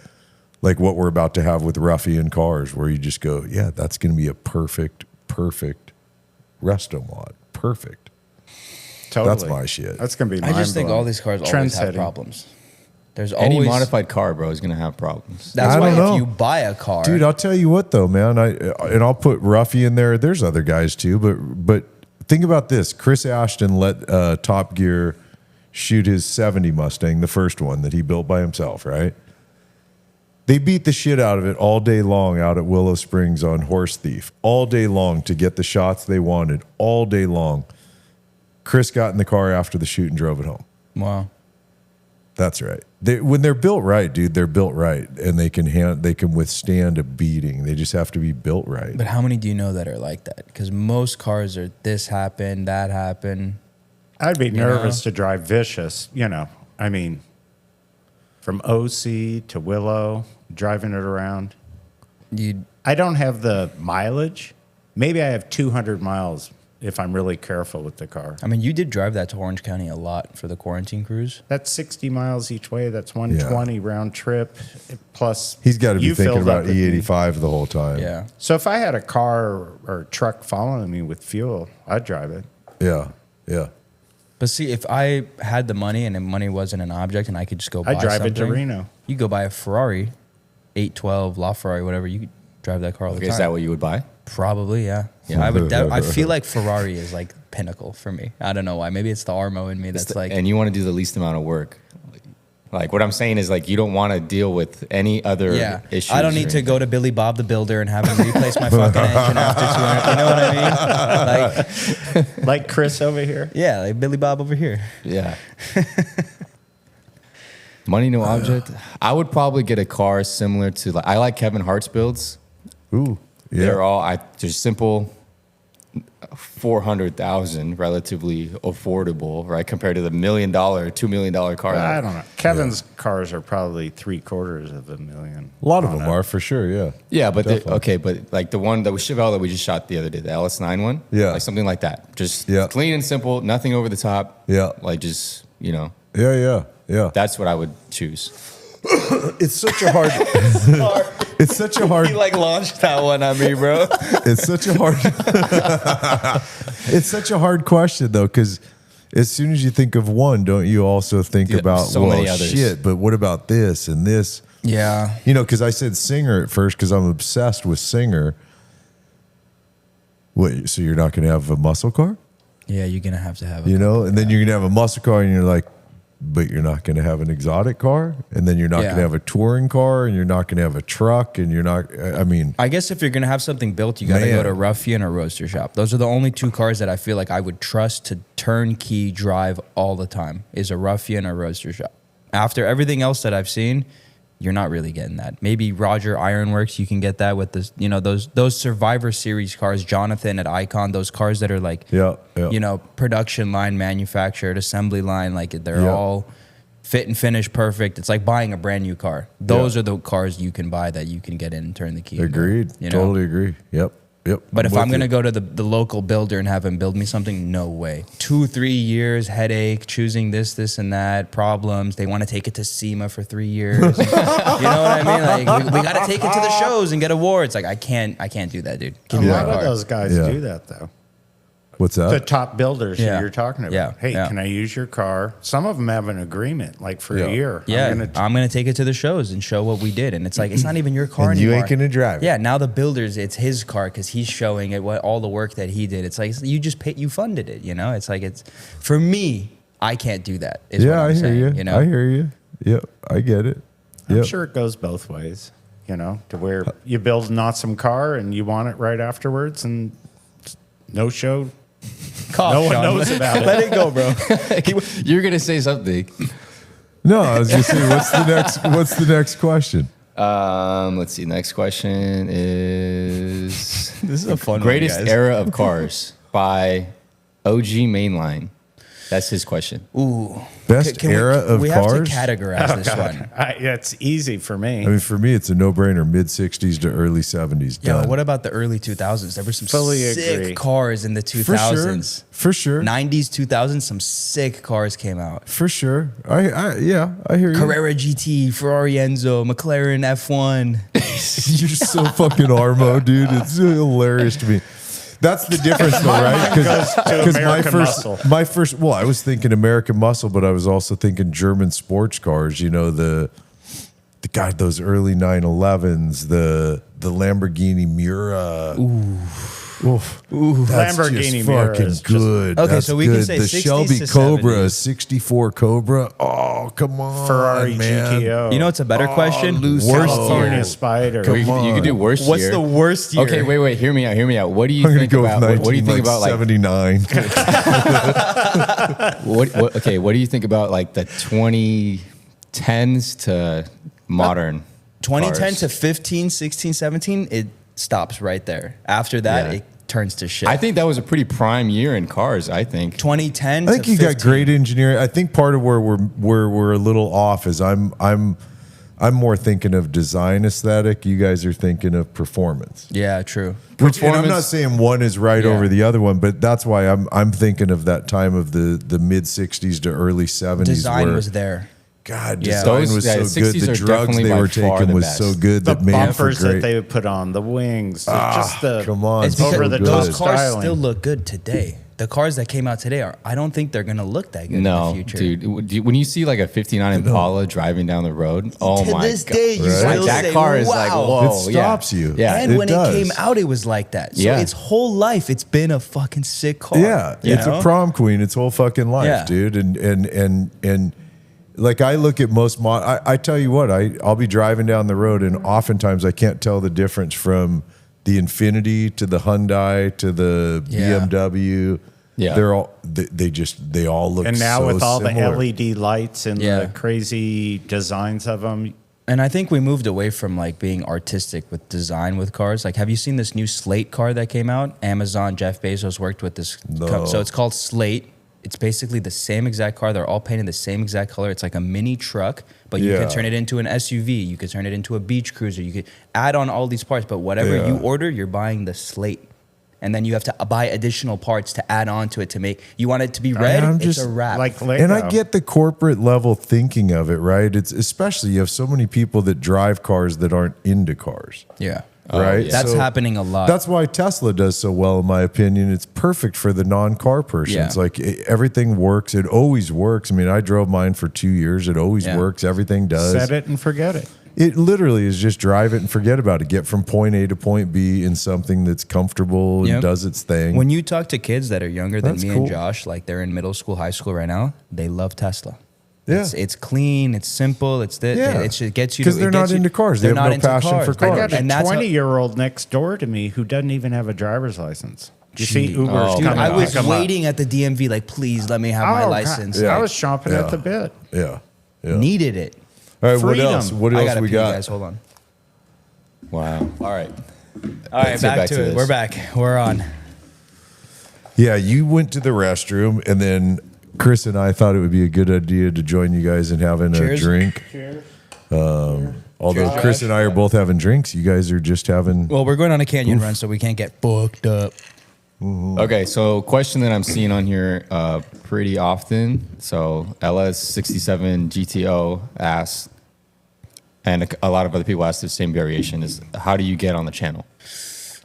what we're about to have with Ruffian Cars, where you just go, yeah, that's going to be a perfect resto mod. Perfect. Totally. That's my shit. That's gonna be. I just think mind-blowing. all these cars always have Trend-setting. problems. There's Any always modified car, bro, is going to have problems. That's I why don't know. if you buy a car, Dude, I'll tell you what though, man. I'll put Ruffy in there. There's other guys too, but think about this. Chris Ashton let Top Gear shoot his 70 Mustang, the first one that he built by himself, right? They beat the shit out of it all day long out at Willow Springs on Horse Thief, all day long to get the shots they wanted, all day long. Chris got in the car after the shoot and drove it home. wow. That's right. When they're built right, dude, they're built right, and they can withstand a beating. They just have to be built right. But how many do you know that are like that? Because most cars are this happened, that happened. I'd be nervous know? to drive Vicious. You know, I mean, from OC to Willow, driving it around. I don't have the mileage. Maybe I have 200 miles if I'm really careful with the car. I mean, you did drive that to Orange County a lot for the quarantine cruise. That's 60 miles each way. That's 120 round trip. Plus, He's got to be you thinking filled up about with me. E85 the whole time. Yeah. So if I had a car or truck following me with fuel, I'd drive it. Yeah. Yeah. But see, if I had the money and the money wasn't an object and I could just go buy I'd drive it to something, Reno. You go buy a Ferrari, 812, LaFerrari, whatever. You could drive that car all the Okay, time. is that what you would buy? Probably, yeah. I would. I feel like Ferrari is like pinnacle for me. I don't know why. Maybe it's the Armo in me that's like. And you want to do the least amount of work. Like what I'm saying is like you don't want to deal with any other Yeah, issues. I don't need to go to Billy Bob the Builder and have him replace my fucking engine after 200. You know what I mean? Like Chris over here. Yeah, like Billy Bob over here. Yeah. Money, no object. I would probably get a car similar to like I like Kevin Hart's builds. Ooh. Yeah. They're simple, 400,000, relatively affordable, right? Compared to the $1 million, $2 million car. I don't know. Kevin's cars are probably $750,000. A lot of them are for sure. Yeah. Yeah, but Definitely. okay, but like the one that was Chevelle that we just shot the other day, the LS9 one, Yeah. like something like that, just Yeah. clean and simple, nothing over the top, Yeah. like just Yeah. Yeah. Yeah. that's what I would choose. It's such a hard. It's such a hard. He like launched that one on me, bro. It's such a hard. It's such a hard question though, because as soon as you think of one, don't you also think Yeah, about so many others. shit? But what about this and this? Yeah. You know, because I said Singer at first because I'm obsessed with Singer. Wait, so you're not going to have a muscle car? Yeah, you're gonna have to have. You know, and then you're going to have a muscle car, and you're like, but you're not going to have an exotic car, and then you're not Yeah. going to have a touring car, and you're not going to have a truck, and you're not. I mean, I guess if you're gonna have something built, you gotta Man. go to Ruffian or Roadster Shop. Those are the only two cars that I feel like I would trust to turnkey drive all the time. Is a Ruffian or Roadster Shop. After everything else that I've seen, you're not really getting that. Maybe Roger Ironworks, you can get that with this. You know those Survivor Series cars. Jonathan at Icon, those cars that are like, yeah. you know, production line, manufactured, assembly line, like they're Yeah. all fit and finish perfect. It's like buying a brand new car. Those are the cars you can buy that you can get in and turn the key. and go, Agreed. you know? Totally agree. Yep. But if with I'm going to you. go to the local builder and have him build me something, no way. 2-3 years, headache, choosing this, and that, problems. They want to take it to SEMA for 3 years. You know what I mean? Like we got to take it to the shows and get awards. Like I can't do that, dude. Give A me my lot of car. those guys Yeah. do that, though. What's The that? top builders Yeah. that you're talking about. Yeah. Hey, Yeah. can I use your car? Some of them have an agreement, like for Yeah. a year. Yeah, I'm gonna take it to the shows and show what we did, and it's like it's not even your car And you anymore. ain't gonna drive it. Yeah, now the builders, it's his car because he's showing it what all the work that he did. It's like you just paid, you funded it. You know, it's like it's for me. I can't do that. Is what Yeah, I'm I hear saying, you. You know, I hear you. Yep, I get it. I'm Yep. sure it goes both ways. You know, to where you build an awesome car and you want it right afterwards, and No show. Cough, No one Sean. knows about it. Let it go, bro. You're gonna say something. No, I was gonna say, what's the next question? Let's see. Next question is This is a fun greatest one, guys. era of cars by OG Mainline. That's his question. Ooh. Best era of we cars? have to categorize this one. It's easy for me. I mean, for me, it's a no-brainer. Mid '60s to early '70s. Yo, Done. what about the early 2000s? There were some Fully sick agree. cars in the 2000s. For sure. 90s, 2000s, some sick cars came out. For sure. I hear you. Carrera GT, Ferrari Enzo, McLaren F1. You're so fucking Armo, dude. It's hilarious to me. That's the difference, though, right? Because my first, well, I was thinking American Muscle, but I was also thinking German sports cars. You know, the God, those early 911s, the Lamborghini Miura. Oof. That's Lamborghini just Miura fucking is just- good. Okay, That's so we can good. say the 60s Shelby to Cobra, 70s. 64 Cobra. Oh, come on, Ferrari man. GTO. You know what's a better question? Lucio. Worst California year. Spider. Come You on. could do worst What's year. the worst year? Okay, wait. Hear me out. What do you I'm gonna think go about? with What do you think about like 79. what do you think about like the 2010s to modern? 2010 cars? to 15, 16, 17, it stops right there. After that, Yeah. it turns to shit. I think that was a pretty prime year in cars. I think. 2010 I think to you 15. got great engineering. I think part of where we're a little off is I'm more thinking of design aesthetic. You guys are thinking of performance. Yeah, true. Which, and I'm not Performance- saying one is right Yeah. over the other one, but that's why I'm thinking of that time of the mid '60s to early '70s. Design where, was there. God, Yeah. design Those- was yeah, so the good. 60s The are drugs definitely they by were far taking the was best. so good The that made for bumpers that great. they would put on, the wings, just the Come on, It's so because over the good. top those cars styling. still look good today. The cars that came out today I don't think they're gonna look that good in the No, future. dude. When you see like a '59 Impala driving down the road, oh to my this god, day, you Right? still that say, car is wow. like whoa, It stops you. Yeah, And It when does. it came out, it was like that. So Yeah. its whole life, it's been a fucking sick car. Yeah, you it's know? a prom queen its whole fucking life, Yeah. dude. And like I look at most I tell you what, I'll be driving down the road and oftentimes I can't tell the difference from the Infiniti to the Hyundai to the Yeah. BMW. Yeah. They're all they all look and now so with all similar. the LED lights and Yeah. the crazy designs of them. And I think we moved away from like being artistic with design with cars. Like, have you seen this new Slate car that came out? Amazon, Jeff Bezos worked with this. No. So it's called Slate. It's basically the same exact car. They're all painted the same exact color. It's like a mini truck, but you Yeah. can turn it into an SUV. You could turn it into a beach cruiser. You could add on all these parts, but whatever Yeah. you order, you're buying the Slate. And then you have to buy additional parts to add on to it to make. You want it to be red? I'm It's just a wrap. Like Lego. And I get the corporate level thinking of it, right? It's especially you have so many people that drive cars that aren't into cars. yeah. Right? yeah. That's So happening a lot. That's why Tesla does so well, in my opinion. It's perfect for the non-car person. Yeah. It's like everything works. It always works. I mean, I drove mine for 2 years. It always Yeah. works. Everything does. Set it and forget it. It literally is just drive it and forget about it. Get from point A to point B in something that's comfortable and Yep. does its thing. When you talk to kids that are younger than That's me cool. and Josh, like they're in middle school, high school right now, they love Tesla. Yeah. It's clean, it's simple, it gets you 'Cause to- they're it not gets you- into cars. They they're have not no into passion for I cars. got a And that's how- 20-year-old next door to me who doesn't even have a driver's license. Do you see Gee. Uber's Oh, Dude, coming I to was pick 'em up? waiting at the DMV, like, please let me have my Oh, God. license. Yeah. I was chomping Yeah. at the bit. yeah. Yeah. Needed it. All right, Freedom. what else? What I else gotta we pee, got? guys. Hold on. Wow. All right. All right, Let's get back to it. this. We're back. We're on. Yeah, you went to the restroom, and then Chris and I thought it would be a good idea to join you guys in having Cheers. a drink. Cheers. Although Cheers, Chris Josh. and I are both having drinks, you guys are just having. Well, we're going on a canyon run, so we can't get fucked up. Okay, so question that I'm seeing on here pretty often. So LS67 GTO asks, and a lot of other people ask the same variation: is how do you get on the channel?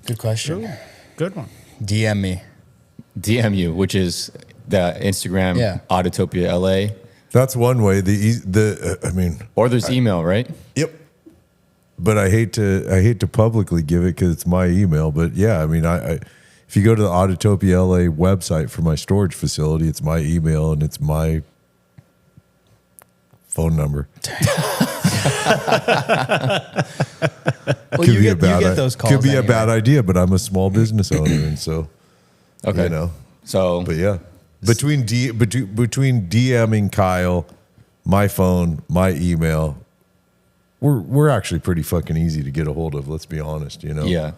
Good question. Good one. DM me. DMU, which is the Instagram Yeah. AutotopiaLA, That's one way. I mean, or there's email, right? yep. But I hate to publicly give it because it's my email. But yeah, I mean, I if you go to the AutotopiaLA website for my storage facility, it's my email and it's my phone number. Well, you get those calls. Could be a anyway. bad idea, but I'm a small business owner, and so Okay. You know. So, But yeah, between DMing Kyle, my phone, my email, we're actually pretty fucking easy to get a hold of. Let's be honest, you know. yeah.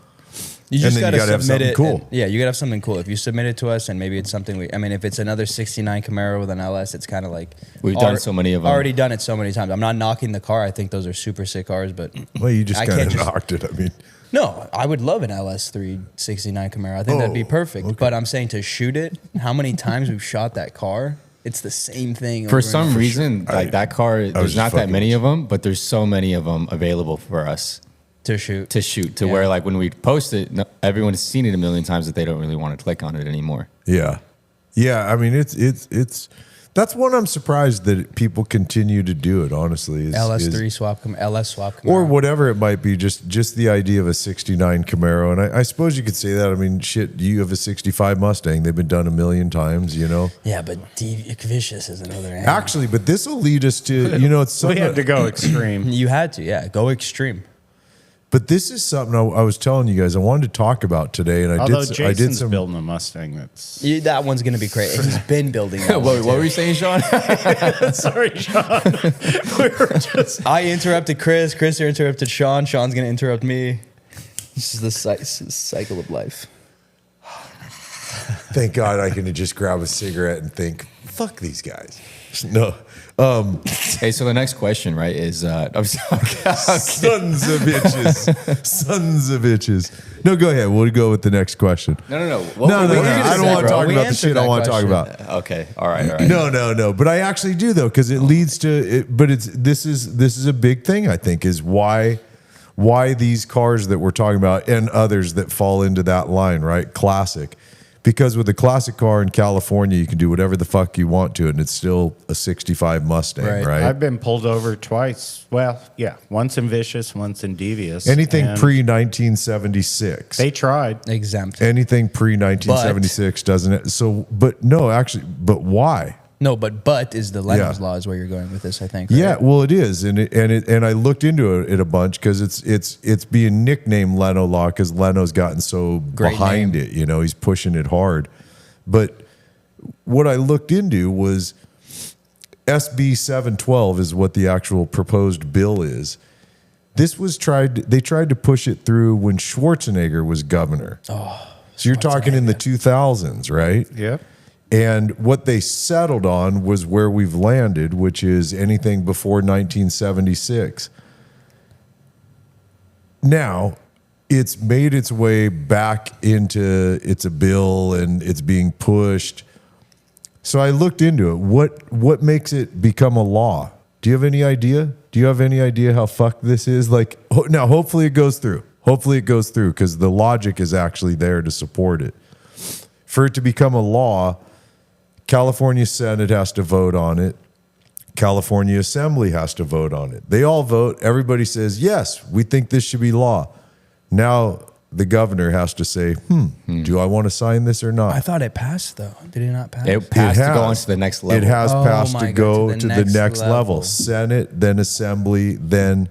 You just then you got to gotta have submit something it. cool. and- yeah, you got to have something cool. If you submit it to us and maybe it's something if it's another 69 Camaro with an LS, it's kind of like We've done so many of them. Already done it so many times. I'm not knocking the car. I think those are super sick cars, but Well, you just I kind can't of just- knocked it. I mean, no, I would love an LS 369 Camaro. I think that'd be Oh, perfect. okay. But I'm saying to shoot it, how many times we've shot that car, it's the same thing. For over some and over. reason, like that car, was there's just not that fucking many with of them, but there's so many of them available for us to shoot. to shoot. To Yeah. where like when we post it, everyone has seen it a million times that they don't really want to click on it anymore. yeah. I mean, it's that's one I'm surprised that people continue to do it. Honestly, is, LS3 swap, LS swap Camaro. or whatever it might be. Just the idea of a '69 Camaro, and I suppose you could say that. I mean, shit, you have a '65 Mustang. They've been done a million times, you know. Yeah, but Vicious is another animal. Actually, but this will lead us to it's We something. had to go extreme. You had to, yeah. Go extreme. But this is something I was telling you guys I wanted to talk about today, and I Although did Jason's some. building a Mustang, that's That one's going to be crazy. He's been building that what, one, what too. were you saying, Sean? sorry, Sean. We were just I interrupted Chris. Chris interrupted Sean. Sean's going to interrupt me. This is the cycle of life. Thank God I can just grab a cigarette and think, fuck these guys. No. Hey, so the next question, right, is I'm sorry. Sons of bitches. Sons of bitches. No, go ahead. We'll go with the next question. No. No, What no, were no. you gonna I don't say, want to bro? talk We about the answered shit I that want to talk question. about. Okay, all right. No. But I actually do though, because it leads to it. But this is a big thing. I think is why these cars that we're talking about and others that fall into that line, right? Classic. Because with a classic car in California, you can do whatever the fuck you want to it, and it's still a '65 Mustang, Right. right? I've been pulled over twice. Well, yeah, once in Vicious, once in Devious. Anything And pre 1976. They tried. Exempt. Anything pre 1976 doesn't it? So, but no, actually, but why? No, but is the Lennon's Yeah. law is where you're going with this, I think. Right? Yeah, well, it is, and I looked into it a bunch because it's being nicknamed Leno Law because Leno's gotten so Great behind name. it. You know, he's pushing it hard. But what I looked into was SB 712 is what the actual proposed bill is. This was they tried to push it through when Schwarzenegger was governor. Oh, so you're talking in the 2000s, right? Yep. And what they settled on was where we've landed, which is anything before 1976. Now, it's made its way back into it's a bill and it's being pushed. So I looked into it. What makes it become a law? Do you have any idea? Do you have any idea how fucked this is? Like, now, hopefully it goes through. Hopefully it goes through because the logic is actually there to support it. For it to become a law, California Senate has to vote on it. California Assembly has to vote on it. They all vote. Everybody says, yes, we think this should be law. Now the governor has to say, do I want to sign this or not? I thought it passed, though. Did it not pass? It passed to go on has. to the next level. It has Oh passed my to God, go to the next level. level. Senate, then Assembly, then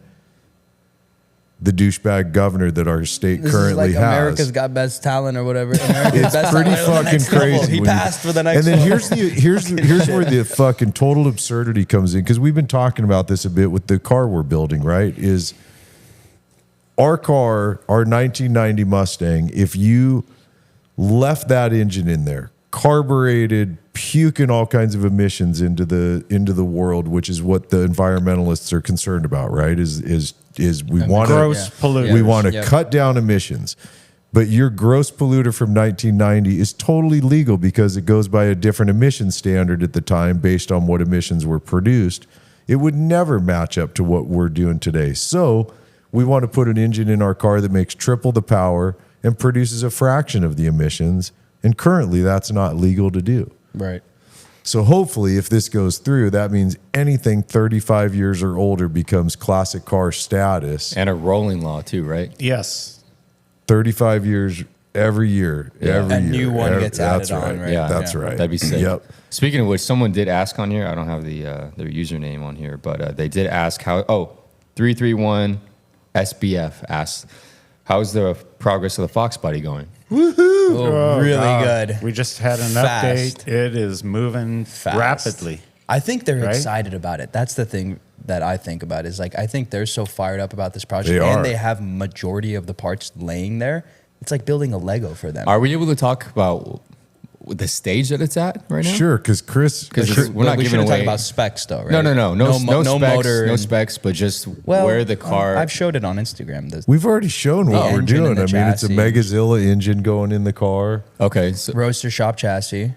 the douchebag governor that our state This currently is like has. America's Got Best Talent or whatever. America's It's Best pretty Talent on the fucking next level. crazy. He when you- passed for the next And then level. here's where the fucking total absurdity comes in because we've been talking about this a bit with the car we're building. Right? Is our car, our 1990 Mustang? If you left that engine in there, carbureted, puking all kinds of emissions into the world, which is what the environmentalists are concerned about. Right? Is we want Gross to polluters. we want to Yep. cut down emissions. But your gross polluter from 1990 is totally legal because it goes by a different emission standard at the time based on what emissions were produced. It would never match up to what we're doing today. So we want to put an engine in our car that makes triple the power and produces a fraction of the emissions. And currently that's not legal to do. Right. So hopefully if this goes through, that means anything 35 years or older becomes classic car status. And a rolling law too, right? Yes. 35 years every year. Every A year. new one gets That's added on, right? Yeah. That's Yeah. right. That'd be sick. Yep. Speaking of which, someone did ask on here. I don't have their username on here, but they did ask how. 331 SBF asked, "How's the progress of the Fox body going?" Oh, really God. good. We just had an Fast. update. It is moving Fast. rapidly. I think they're Right? excited about it. That's the thing that I think about is like, I think they're so fired up about this project They and are. they have majority of the parts laying there. It's like building a Lego for them. Are we able to talk about the stage that it's at right now? Sure, because Chris, Because Sure, we're not we giving shouldn't away. talk about specs though, right? no specs, motor, no and- specs, but just Well, where the car. I've showed it on Instagram. The we've already shown what The we're engine doing. and I the mean, it's a chassis. Megazilla engine going in the car. Okay, so roadster shop chassis.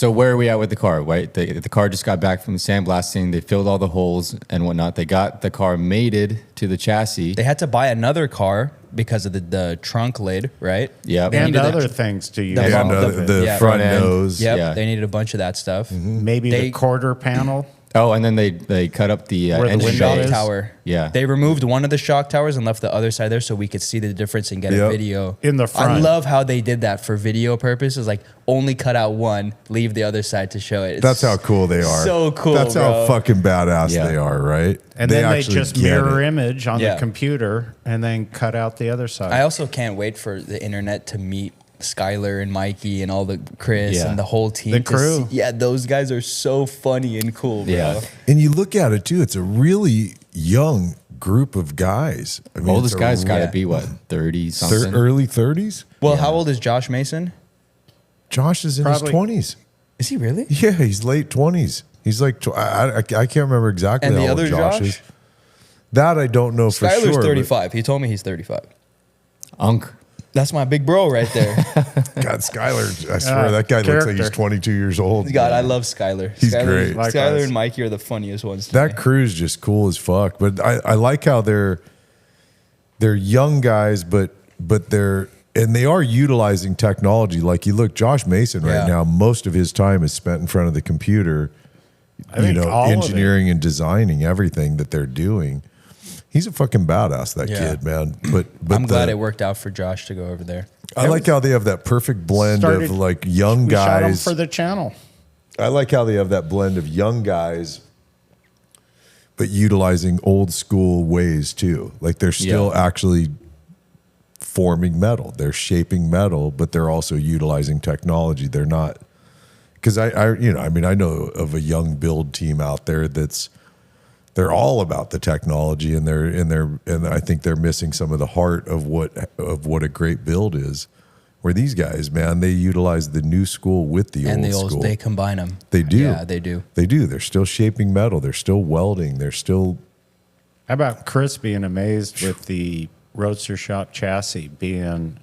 where are we at with the car? Right, the car just got back from the sandblasting. They filled all the holes and whatnot. They got the car mated to the chassis. They had to buy another car because of the trunk lid, right? Yeah, They And needed other the- things to use. the And off front- of it. the yeah. front Front end. nose. Yep, Yeah. they needed a bunch of that stuff. Maybe They- the quarter panel. Oh, and then they cut up the Where the engine window Shock bay. is? tower. Yeah. They removed one of the shock towers and left the other side there so we could see the difference and get a Yep. video. In the I front. love how they did that for video purposes. Like only cut out one, leave the other side to show it. It's That's how cool they are. So cool. That's how bro. fucking badass Yeah. they are, right? And then they actually just get mirror it. image on Yeah. the computer and then cut out the other side. I also can't wait for the internet to meet Skylar and Mikey and all the Chris Yeah. and the whole team. The to crew. see- yeah, those guys are so funny and cool, bro. Yeah. And you look at it too, it's a really young group of guys. I mean, Oldest it's a guy's got to yeah. be what 30 something. early 30s. Well, how old is Josh Mason? Josh is in Probably- his 20s. Is he really? Yeah, he's late 20s. He's like, I can't remember exactly And how the old other Josh Josh? is. That I don't know for Skylar's sure. but 35. He told me he's 35. Unk. That's my big bro right there. God, Skylar, I swear that guy looks like he's character. 22 years old. God, I love Skylar. He's Skylar, great. Likewise. Skylar and Mikey are the funniest ones. To That me. crew's just cool as fuck. But I like how they're young guys, but they are utilizing technology. Like you look, Josh Mason right Yeah. now, most of his time is spent in front of the computer, I think all of it. engineering and designing everything that they're doing. He's a fucking badass, that Yeah. kid, man. But I'm glad it worked out for Josh to go over there. I like how they have that perfect blend Started- of like young we shot 'em guys. for the channel. I like how they have that blend of young guys, but utilizing old school ways too. Like they're still actually forming metal. They're shaping metal, but they're also utilizing technology. They're not, because I know of a young build team out there they're all about the technology, and I think they're missing some of the heart of what a great build is. Where these guys, man, they utilize the new school with the And old the old, school. they combine them. They do. Yeah, they do. They do. They're still shaping metal. They're still welding. They're still. How about Chris being amazed with the Roadster Shop chassis being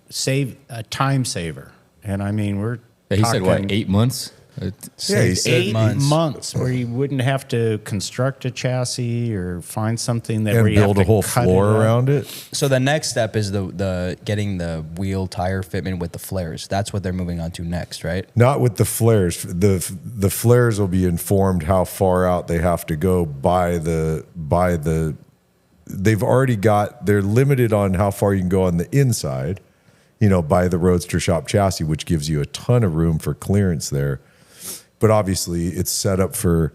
a time saver? And I mean, we're He said what, talking 8 months? Yeah, he said 8 months where you wouldn't have to construct a chassis or find something that And where you build have a to whole cut floor it up. around it. So the next step is the getting the wheel tire fitment with the flares. That's what they're moving on to next, right? Not with the flares. The flares will be informed how far out they have to go by the. They've already got. They're limited on how far you can go on the inside, by the Roadster Shop chassis, which gives you a ton of room for clearance there. But obviously, it's set up for.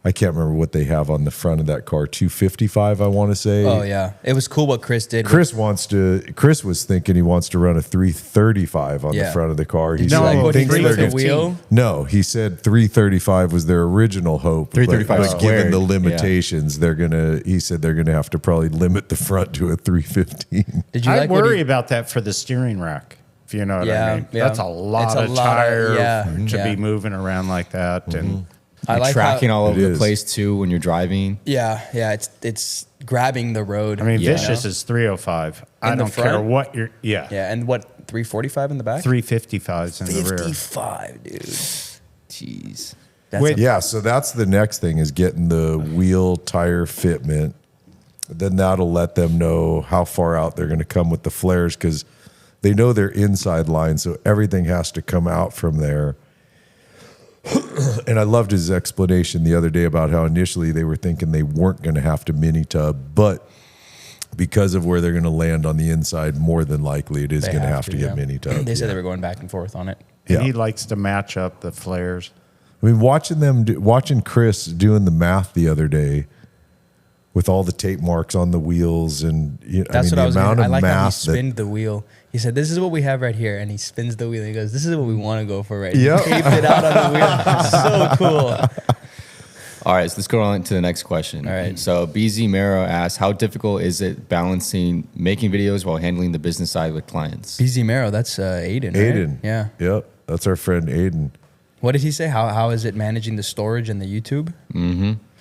I can't remember what they have on the front of that car. 255, I want to say. Oh yeah, it was cool what Chris did. Chris was thinking he wants to run a 335 on the Yeah. front of the car. Did He you like what he thinks did they're with the gonna- wheel? No, he said 335 was their original hope. 335 but given squared, the yeah. limitations, he said they're gonna have to probably limit the front to a 315. Did you I like what worry he, about that for the steering rack, if you know what Yeah, I mean. yeah. That's a lot It's a of lot of- tire yeah, to yeah. be moving around like that. And I like tracking how, all over It the is. place too when you're driving. Yeah, it's grabbing the road. I mean, Yeah. Vicious is 305. I In the don't care front? what you're, yeah. Yeah, and what 345 in the back? 355s in the rear. 55, dude. Jeez. That's Wait, Yeah, so that's the next thing is getting the wheel tire fitment. Then that'll let them know how far out they're going to come with the flares because they know their inside line, so everything has to come out from there. And I loved his explanation the other day about how initially they were thinking they weren't going to have to mini tub, but because of where they're going to land on the inside, more than likely it is They going to have have to to, get yeah. mini tub. They said Yeah. they were going back and forth on it. And Yeah. he likes to match up the flares. I mean, watching Chris doing the math the other day, with all the tape marks on the wheels, and That's what I was amount gonna, I of like how he math spinned the wheel. He said, "This is what we have right here," and he spins the wheel. And he goes, "This is what we want to go for right here." Yep. He taped it out on the wheel. So cool. All right, so let's go on to the next question. All right. So BZ Mero asks, how difficult is it balancing making videos while handling the business side with clients? BZ Mero, that's Aiden, right? Aiden. Yeah. Yep. That's our friend Aiden. What did he say? How is it managing the storage and the YouTube?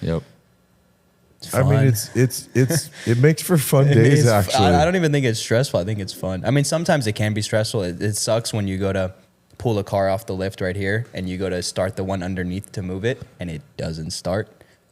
Yep. It's I mean, fun. it makes for fun days, actually. I don't even think it's stressful. I think it's fun. I mean, sometimes it can be stressful. It sucks when you go to pull a car off the lift right here and you go to start the one underneath to move it and it doesn't start.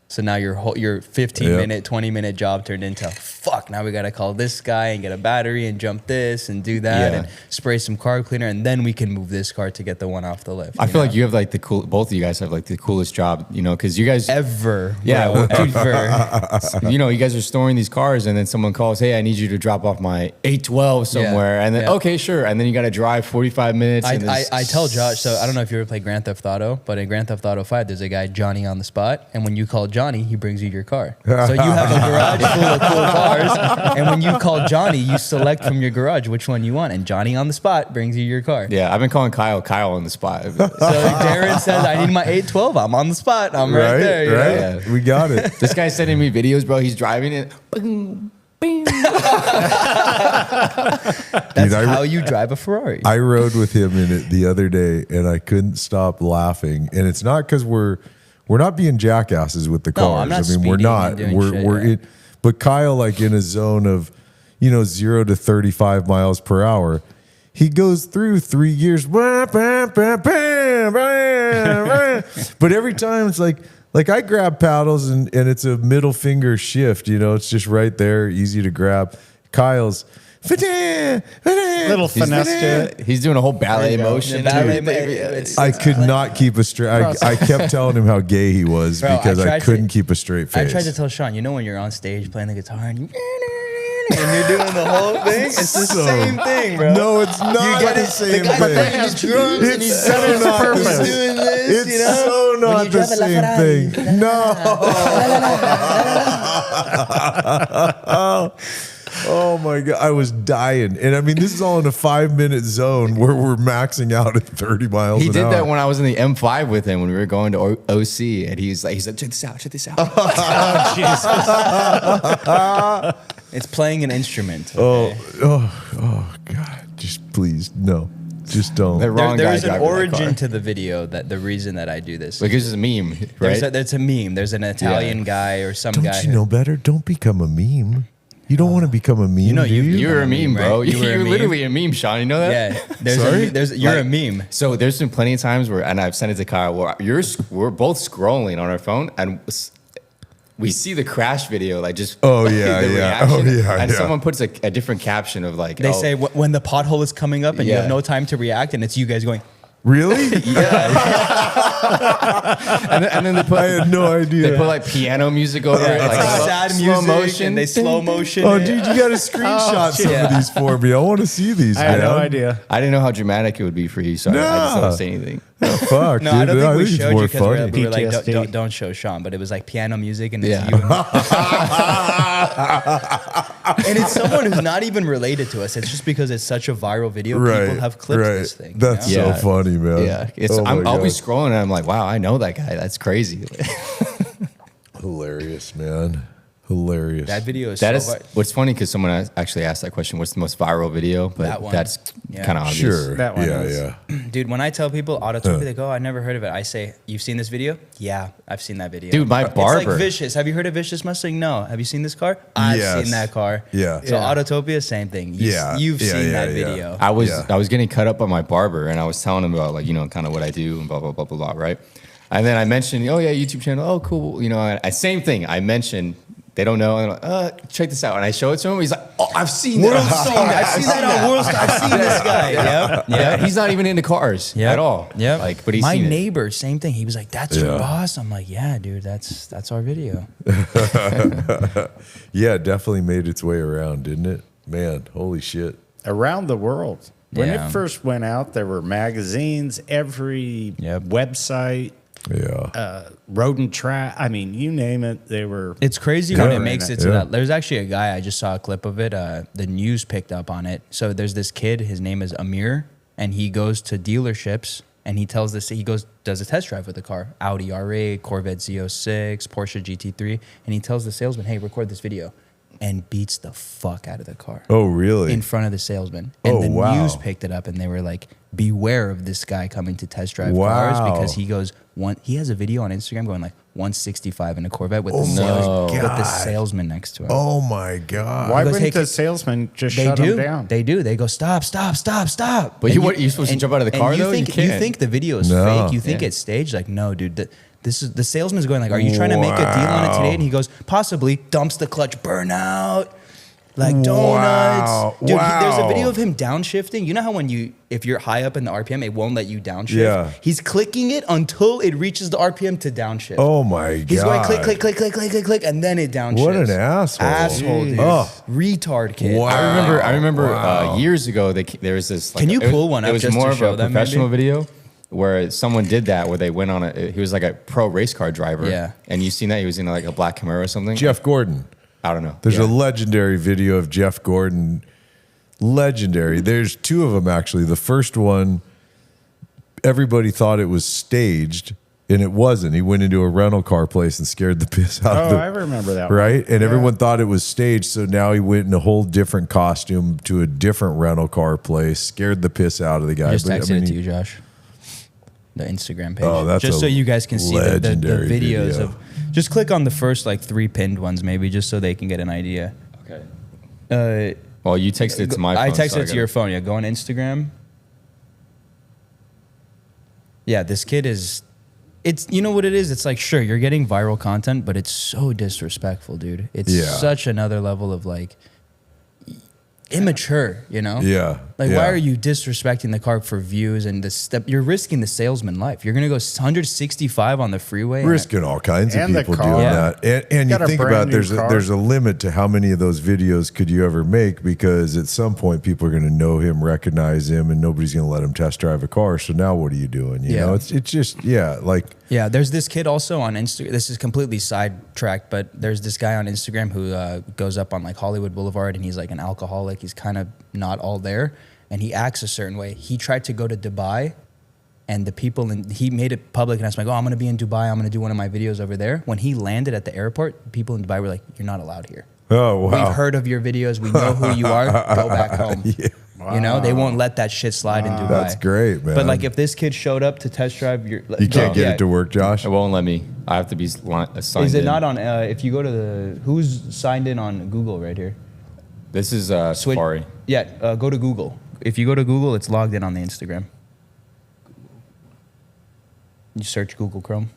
So now your 15-minute, 20-minute job turned into, fuck, now we got to call this guy and get a battery and jump this and do that and spray some carb cleaner, and then we can move this car to get the one off the lift. I feel like you have like both of you guys have like the coolest job, because you guys ever. Yeah, bro, well, dude, ever. you guys are storing these cars, and then someone calls, "Hey, I need you to drop off my 812 somewhere," and then okay, sure, and then you got to drive 45 minutes. I tell Josh, so I don't know if you ever played Grand Theft Auto, but in Grand Theft Auto 5, there's a guy, Johnny on the spot, and when you call Johnny, he brings you your car. So you have a garage full of cool cars, and when you call Johnny, you select from your garage which one you want, and Johnny on the spot brings you your car. Yeah, I've been calling Kyle on the spot. So Darren says, "I need my 812. I'm on the spot. I'm right there." You Right? know? Yeah. We got it. This guy's sending me videos, bro. He's driving it. Boom, bing. That's how you drive a Ferrari. I rode with him in it the other day, and I couldn't stop laughing. And it's not because we're not being jackasses with the cars. No, I'm not I mean, we're speeding not. and doing We're shit, in. But Kyle, like in a zone of 0 to 35 miles per hour, he goes through 3 gears. But every time it's like I grab paddles and it's a middle finger shift. It's just right there, easy to grab. Kyle's Little finesse to it. He's doing a whole ballet motion. I could not keep a straight. I kept telling him how gay he was because I couldn't keep a straight face. I tried to tell Sean, when you're on stage playing the guitar and you're doing the whole thing, it's the same thing, bro. No, it's not the same thing. His drums and he's so not purpose. the Doing this, It's so not the same thing. No. Oh my God. I was dying. And I mean, this is all in a 5-minute zone where we're maxing out at 30 miles He an did hour. that when I was in the M5 with him when we were going to OC, and he's like, check this out. Oh, Jesus. It's playing an instrument. Oh God. Just please, no. Just don't. The wrong guy There's an driving that origin car. to the video that the reason that I do this. Like it's just a meme, right? There's a meme. There's an Italian guy or some Don't guy. you know better? Don't become a meme. You don't want to become a meme, do you? You're a meme, bro. right? You were a You're meme. literally a meme, Sean. You know that? Yeah, you're a meme. So there's been plenty of times where, and I've sent it to Kyle, where we're both scrolling on our phone, and we see the crash video, like just Oh, yeah, the yeah. reaction, Oh, yeah, and yeah. someone puts a different caption of like, They say when the pothole is coming up and you Yeah. have no time to react, and it's you guys going. Really? and then they put, I had no idea. They put like piano music over it, like sad slow music, motion. and they slow motion. Oh, it. dude, you got to screenshot some yeah. of these for me. I want to see these, I man. had no idea. I didn't know how dramatic it would be for you, so I just don't say anything. Oh, fuck, No, dude. I don't think we it's showed more you because funny. we were like, PTSD. don't show Sean, but it was like piano music and it's Yeah. you. And it's someone who's not even related to us. It's just because it's such a viral video. Right, People have clipped right. this thing. That's you know? Yeah. so funny, man. Yeah, Oh, my I'll be God. scrolling and I'm like, wow, I know that guy. That's crazy. Hilarious, man. Hilarious. That video is That so is what's funny because someone actually asked that question. What's the most viral video? But That one. that's Yeah. kind of obvious. Sure. That one yeah, is. yeah. Dude, when I tell people Autotopia, they go, "Oh, I never heard of it." I say, "You've seen this video?" Yeah, I've seen that video. Dude, my It's barber. like Vicious. Have you heard of Vicious Mustang? No. Have you seen this car? I've Yes. seen that car. Yeah. So Yeah. Autotopia, same thing. Yeah. You've Yeah, seen yeah, that yeah. video. I was Yeah. I was getting cut up by my barber, and I was telling him about kind of what I do and blah blah blah blah blah, right? And then I mentioned, oh yeah, YouTube channel, oh cool, same thing. I mentioned they don't know, and I'm like, check this out, and I show it to him. He's like, oh, I've seen that. I've seen that on World Star. I've seen this guy. Yep. Yeah, he's not even into cars at all. Yeah. but he's my seen it. neighbor, same thing. He was like, "That's your Yeah. boss." I'm like, "Yeah, dude, that's our video." Yeah, it definitely made its way around, didn't it? Man, holy shit. Around the world. When Yeah. it first went out, there were magazines, every Yep. website. rodent trap. I mean, you name it, they were. It's crazy when it covering makes it to that. There's actually a guy, I just saw a clip of it. The news picked up on it. So there's this kid, his name is Amir, and he goes to dealerships and he tells this, does a test drive with the car, Audi R8, Corvette Z06, Porsche GT3. And he tells the salesman, hey, record this video, and beats the fuck out of the car. Oh, really? In front of the salesman. And the news picked it up and they were like, beware of this guy coming to test drive cars, because he goes, he has a video on Instagram going like 165 in a Corvette with, with the salesman next to him. Oh my God. Why wouldn't the salesman just shut him down? They do. They go, stop. But you're supposed to jump out of the car, though? You think the video is fake. You think it's staged. Like, no, dude. This is the salesman's going like, are you trying to make a deal on it today? And he goes, possibly. Dumps the clutch, burnout. Like donuts. Dude, there's a video of him downshifting. You know how when if you're high up in the RPM, it won't let you downshift? Yeah. He's clicking it until it reaches the RPM to downshift. Oh my God. He's going click, and then it downshifts. What an asshole. Asshole, dude. Retard kid. Wow. I remember years ago, there was this. Like, can you pull one up? It was just more to show of a professional video where someone did that, where they went on he was like a pro race car driver. Yeah. And you seen that? He was in like a black Camaro or something. Jeff Gordon. I don't know. There's a legendary video of Jeff Gordon. Legendary. There's two of them, actually. The first one, everybody thought it was staged, and it wasn't. He went into a rental car place and scared the piss out of them. I remember that right? And everyone thought it was staged, so now he went in a whole different costume to a different rental car place, scared the piss out of the guy. I just texted it to you, Josh. The Instagram page. Oh, that's just so you guys can see the videos video. of. Just click on the first like 3 pinned ones, maybe, just so they can get an idea. Okay. Well, you texted it to my phone. I texted it to your phone. Yeah, go on Instagram. Yeah, this kid is. It's, you know what it is? It's like, sure, you're getting viral content, but it's so disrespectful, dude. It's such another level of like immature, you know? Yeah. Like, why are you disrespecting the car for views and this step? You're risking the salesman life. You're going to go 165 on the freeway. Risking all kinds of people doing that. And you think about there's a limit to how many of those videos could you ever make, because at some point people are going to know him, recognize him, and nobody's going to let him test drive a car. So now what are you doing? You know, it's just, like. Yeah, there's this kid also on Instagram. This is completely sidetracked, but there's this guy on Instagram who goes up on like Hollywood Boulevard, and he's like an alcoholic. He's kind of not all there, and he acts a certain way. He tried to go to Dubai, and the people he made it public, and I was like, oh, I'm going to be in Dubai. I'm going to do one of my videos over there. When he landed at the airport, people in Dubai were like, you're not allowed here. Oh, wow. We've heard of your videos. We know who you are. Go back home. Wow. You know, they won't let that shit slide in Dubai. That's great, man. But like, if this kid showed up to test drive your... You can't get it to work, Josh? It won't let me. I have to be signed in. Is it not on... if you go to the... Who's signed in on Google right here? This is Safari. Yeah, go to Google. If you go to Google, it's logged in on the Instagram. You search Google Chrome.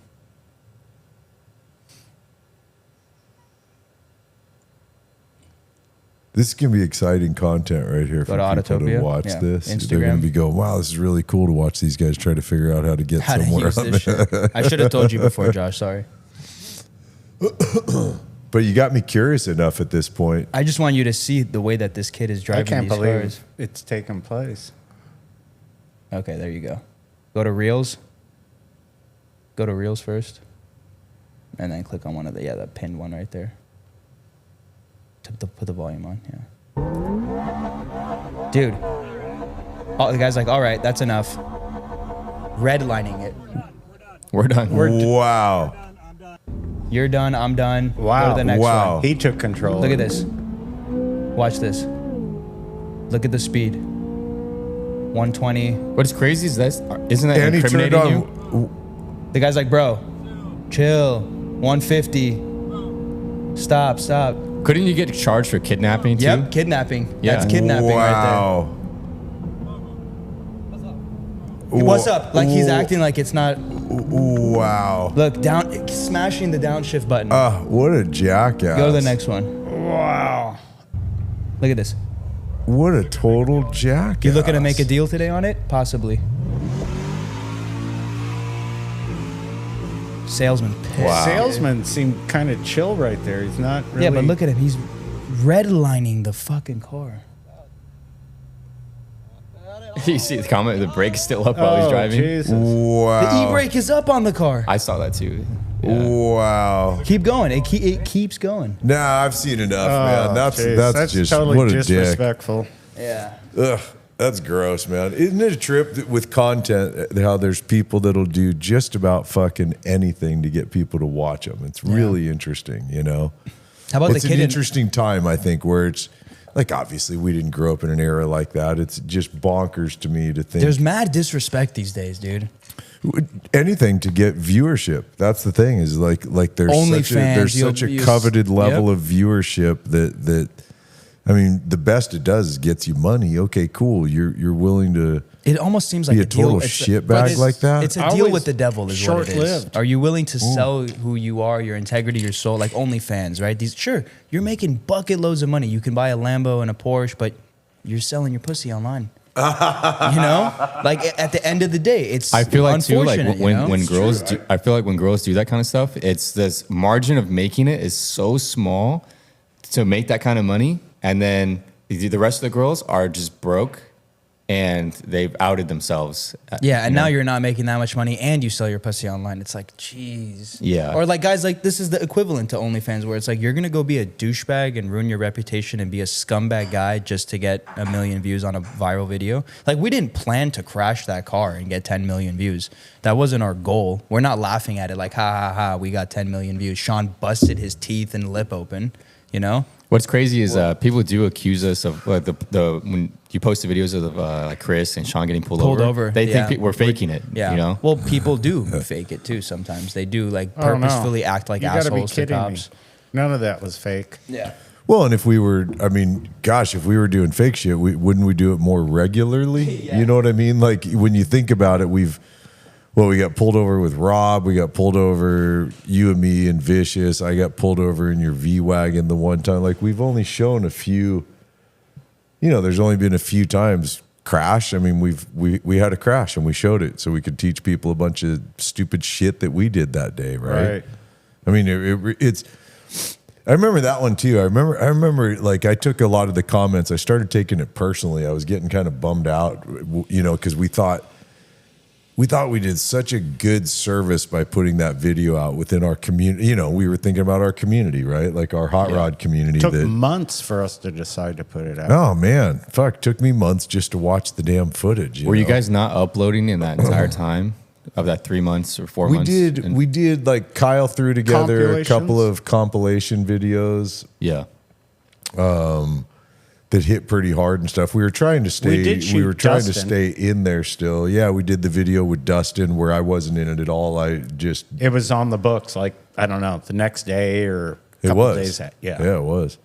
This is going to be exciting content right here for people to watch this. Instagram. They're going to be going, wow, this is really cool to watch these guys try to figure out how to get somewhere on there. I should have told you before, Josh. Sorry. But you got me curious enough at this point. I just want you to see the way that this kid is driving these cars. I can't believe it's taking place. Okay, there you go. Go to Reels. Go to Reels first. And then click on one of the pinned one right there. Put the volume on, Dude. Oh, the guy's like, all right, that's enough. Redlining it. We're done. Wow. You're done, I'm done. Wow. Go to the next one. He took control. Look at this. Watch this. Look at the speed. 120. What's crazy is this, isn't that incriminating you? The guy's like, bro, chill. 150. Stop. Couldn't you get charged for kidnapping too? Yep, kidnapping. Yeah. That's kidnapping right there. What's up? Like, he's acting like it's not. Wow. Look, smashing the downshift button. What a jackass. Go to the next one. Wow. Look at this. What a total jackass. You looking to make a deal today on it? Possibly. Salesman pissed. Wow. Salesman seemed kind of chill right there. He's not really... Yeah, but look at him. He's redlining the fucking car. You see the comment, the brake's still up while he's driving. Jesus. Wow. The e-brake is up on the car. I saw that too. Yeah. Wow. Keep going. It keeps going. Nah, I've seen enough, man. That's just totally what a dick. disrespectful. Yeah. Ugh, that's gross, man. Isn't it a trip with content how there's people that'll do just about fucking anything to get people to watch them? It's really interesting, you know? How about It's the an kid? interesting time, I think, where it's like, obviously we didn't grow up in an era like that. It's just bonkers to me to think There's mad disrespect these days, dude. anything to get viewership. That's the thing is like there's OnlyFans, such a you'll- coveted level Yep. of viewership that I mean, the best it does is gets you money. Okay, cool. You're willing to It almost seems like be a a total deal. shitbag but like that. It's a Always deal with the devil, is what it is. short-lived. Are you willing to sell who you are, your integrity, your soul, like OnlyFans, right? Sure, you're making bucket loads of money. You can buy a Lambo and a Porsche, but you're selling your pussy online. You know, like at the end of the day, it's I feel like too, like unfortunate, you know? when girls do, I feel like when girls do that kind of stuff, it's this margin of making it is so small to make that kind of money, and then the rest of the girls are just broke and they've outed themselves. Yeah, and you know? now you're not making that much money, and you sell your pussy online. It's like, jeez. Yeah. Or like guys, like this is the equivalent to OnlyFans, where it's like you're gonna go be a douchebag and ruin your reputation and be a scumbag guy just to get 1 million views on a viral video. Like we didn't plan to crash that car and get 10 million views. That wasn't our goal. We're not laughing at it like, ha ha ha, we got 10 million views. Sean busted his teeth and lip open. You know. What's crazy is people do accuse us of the when you post the videos of like Chris and Sean getting pulled over. They yeah. think we're faking it. Yeah. You know. Well, people do fake it too. Sometimes they do like Oh, no. purposefully act like You gotta be assholes to kidding me. cops. None of that was fake. Yeah. well, and if we were, I mean, gosh, if we were doing fake shit, wouldn't we do it more regularly? Yeah. You know what I mean? Like when you think about it, we got pulled over with Rob. We got pulled over, you and me and Vicious. I got pulled over in your V-Wagon the one time. Like we've only shown a few, you know, there's only been a few times crash. I mean, we had a crash and we showed it so we could teach people a bunch of stupid shit that we did that day, right? I mean, it's. I remember that one too. I remember like I took a lot of the comments. I started taking it personally. I was getting kind of bummed out, you know, because we thought we did such a good service by putting that video out within our community. You know, we were thinking about our community, right? Like our hot rod community. It took months for us to decide to put it out. Oh man, fuck! Took me months just to watch the damn footage. Were you know? guys not uploading in that entire time of that 3 months or 4 months? We did like Kyle threw together a couple Compilations? of compilation videos Yeah. that hit pretty hard and stuff. We were trying to stay. did shoot were trying to Dustin. stay in there still. Yeah, we did the video with Dustin where I wasn't in it at all. I just It was on the books, like, I don't know, the next day or a it couple was days. Yeah. it was.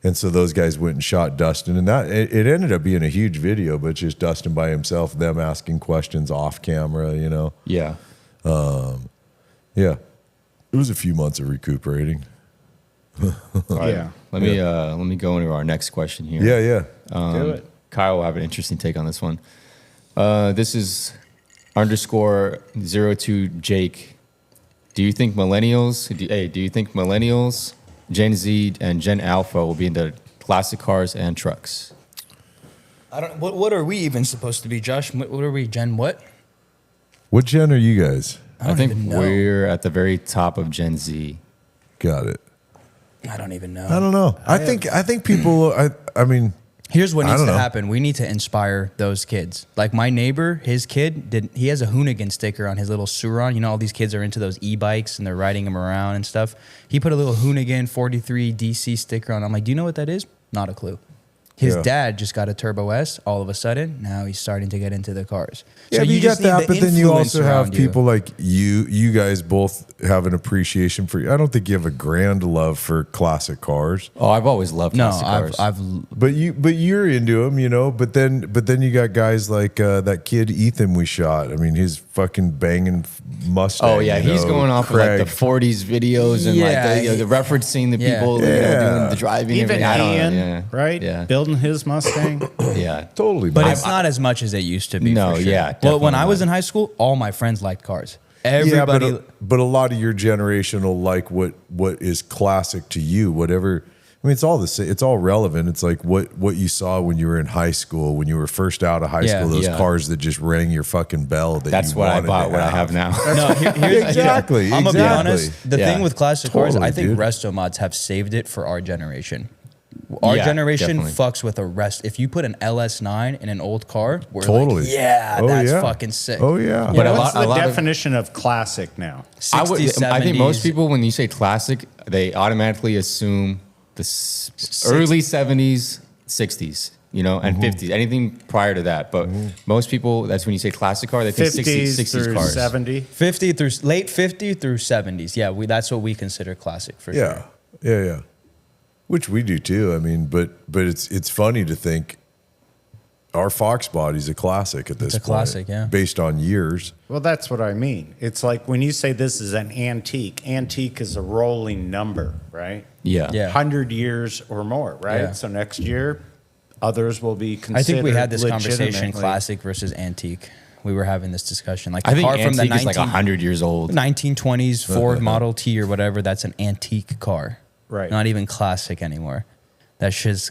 And so those guys went and shot Dustin, and that it ended up being a huge video, but just Dustin by himself, them asking questions off camera. You know, Yeah. yeah, it was a few months of recuperating. All right. Yeah. Let me go into our next question here. Yeah. Do it. Kyle will have an interesting take on this one. This is _02 Jake. Do you think millennials, Gen Z, and Gen Alpha will be into classic cars and trucks? I don't. What are we even supposed to be, Josh? What are we? Gen what? What gen are you guys? I don't think even know. we're at the very top of Gen Z. Got it. I don't even know. I don't know. I think people. I mean, Here's what I needs don't to know. happen. We need to inspire those kids. Like my neighbor, his kid he has a Hoonigan sticker on his little Suron. You know, all these kids are into those e-bikes and they're riding them around and stuff. He put a little Hoonigan 43 DC sticker on. I'm like, do you know what that is? Not a clue. His Yeah. dad just got a Turbo S. All of a sudden, now he's starting to get into the cars. yeah, so you got just need that, the but then you influence also have around you. people like you. You guys both have an appreciation for. I don't think you have a grand love for classic cars, Oh, I've always loved No, classic cars. I've but you're into them, you know. But then you got guys like that kid Ethan we shot. I mean, his fucking banging Mustang. Oh yeah, you he's know, going off of like the Craig. 40s videos and Yeah, like the referencing the yeah. people you know, Yeah. doing the driving. Even everything. I don't know, Ian, yeah. right? Yeah, Building his Mustang. yeah. Totally, But man. it's not as much as it used to be. No, for sure. yeah, Well, when definitely I was not. in high school, all my friends liked cars. Yeah, Everybody. but a lot of your generation will like what is classic to you, whatever. I mean, it's all the same. It's all relevant. It's like what you saw when you were in high school, when you were first out of high Yeah. school. Those Yeah. cars that just rang your fucking bell. That's you what I wanted bought. to What I have now. No, here's Exactly, I'm gonna be exactly. honest. The Yeah. thing with classic cars, Totally, I think dude. resto mods have saved it for our generation. Our Yeah, generation definitely. fucks with a rest. If you put an LS9 in an old car, we're Totally. like, yeah, Oh, that's yeah. fucking sick. Oh yeah. But a What's lot- the of- definition of classic now? 60s, I think most 70s. people, when you say classic, they automatically assume the early 70s, 60s, you know, and 50s, anything prior to that. But most people, that's when you say classic car, they think 60s, 50s through cars. 70. 50 through late 50 through 70s. Yeah, that's what we consider classic for Yeah, sure. yeah. Which we do too. I mean, but it's funny to think our Fox body's a classic at this a point. classic, yeah. Based on years. Well, that's what I mean. It's like when you say this is an antique is a rolling number, right? Yeah. Yeah. 100 years or more, right? Yeah. So next year, others will be considered I think we had this conversation, legitimately- classic versus antique. We were having this discussion. Like I the think car from the antique is like 100 years old. 1920s Ford Model T or whatever, that's an antique car. Right. Not even classic anymore. That shit's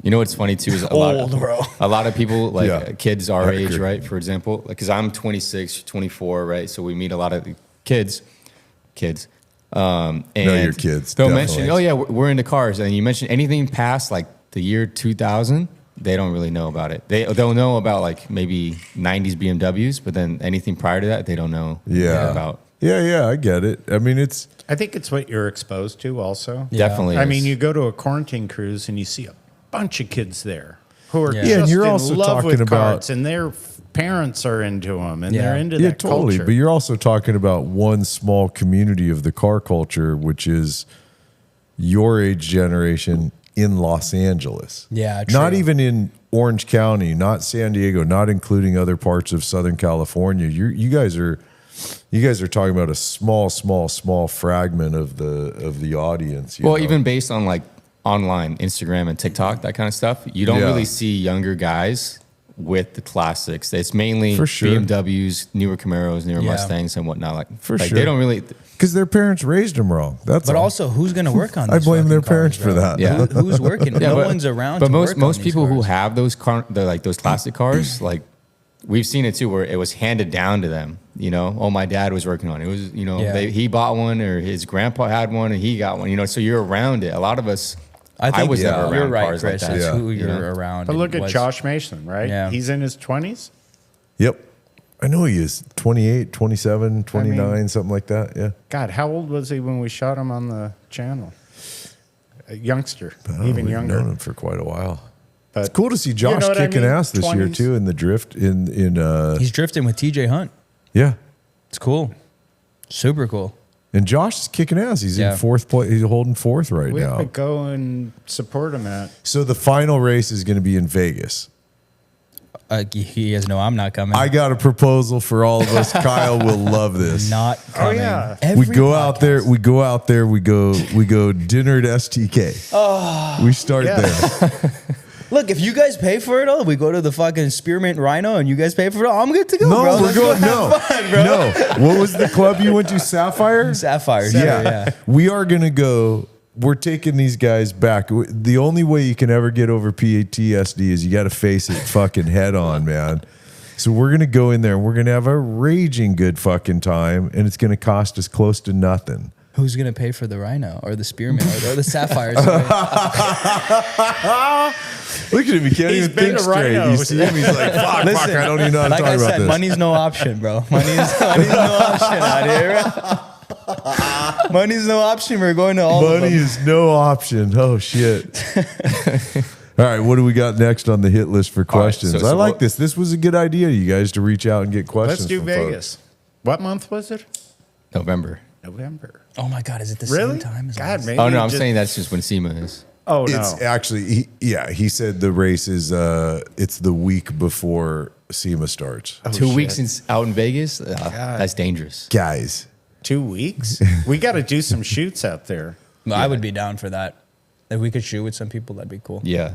You know what's funny too is old, bro. a lot of people, like Yeah. kids our I age, agree. right? For example, because I'm 26, 24, right? So we meet a lot of kids. And your kids, They'll definitely. mention, oh yeah, we're into cars, and you mention anything past like the year 2000, they don't really know about it. They'll know about like maybe 90s BMWs, but then anything prior to that, they don't know Yeah. about. Yeah, I get it. I mean, it's I think it's what you're exposed to also. Yeah. Definitely. I is. mean, you go to a quarantine cruise and you see a bunch of kids there who are Yeah. just Yeah, and you're in also love with talking about- carts, and their parents are into them, and Yeah. they're into yeah, that totally. culture. But you're also talking about one small community of the car culture, which is your age generation in Los Angeles. Yeah, Not true. even in Orange County, not San Diego, not including other parts of Southern California. You guys are talking about a small fragment of the audience. you Well, know? even based on like online, Instagram and TikTok, that kind of stuff, you don't Yeah. really see younger guys with the classics. It's mainly For sure. BMWs, newer Camaros, newer Yeah. Mustangs, and whatnot. Like, For like sure. they don't really. because their parents raised them wrong. That's But all. also, who's going to work on I these blame their fucking cars, parents for bro? that. Yeah. Who's working? Yeah, no but- one's around But to most work on most these people who cars. have those those classic cars, like we've seen it too, where it was handed down to them. You know, oh, my dad was working on it. It was, you know, Yeah. he bought one, or his grandpa had one, and he got one. You know, so you're around it. A lot of us. I think was never you're around right, cars like Chris. that. It's Yeah. who you're know? around. But look and at what's- Josh Mason, right? Yeah. He's in his 20s. Yep. I know he is 28, 27, 29, something like that. Yeah. God, how old was he when we shot him on the channel? A youngster, even We've younger. known him for quite a while. But It's cool to see Josh what I kicking mean? ass this year 20s. too in the drift He's drifting with TJ Hunt. yeah. It's cool. Super cool. And Josh is kicking ass. He's Yeah. in fourth place. He's holding fourth right we have to now. go and support him at. So the final race is going to be in Vegas. He has no, I'm not coming. I got a proposal for all of us. Kyle will love this. not coming. yeah. We Every go out there. podcast. We go out there. We go dinner at STK. Oh, we start yeah. there. Look, if you guys pay for it all, we go to the fucking Spearmint Rhino and you guys pay for it all, I'm good to go, No, bro. we're Let's go going. have No, fun, bro. no. What was the club you went to? Sapphire. Sapphire. Yeah. We are going to go. We're taking these guys back. The only way you can ever get over PTSD is you got to face it fucking head on, man. So we're going to go in there and we're going to have a raging good fucking time, and it's going to cost us close to nothing. Who's going to pay for the Rhino or the Spearmint or the Sapphire? Sorry. Look at him. He can't He's even been think to straight. Rhino. You see him? He's like, fuck, Listen, I don't even know how to like talk I about said, this. money's no option, bro. Money's no option out here. Money's no option. We're going to all of Money them. is no option. Oh, shit. All right, what do we got next on the hit list for right, questions? so I like what- this. This was a good idea, you guys, to reach out and get questions. Let's do from Vegas. folks. What month was it? November. November. Oh my God, is it the Really? same time as God, us? maybe. Oh no, I'm just- saying that's just when SEMA is. Oh no. It's actually, he said the race is, it's the week before SEMA starts. 2 shit. weeks out in Vegas. That's dangerous. Guys, 2 weeks. We got to do some shoots out there. No, I would be down for that. If we could shoot with some people, that'd be cool. Yeah.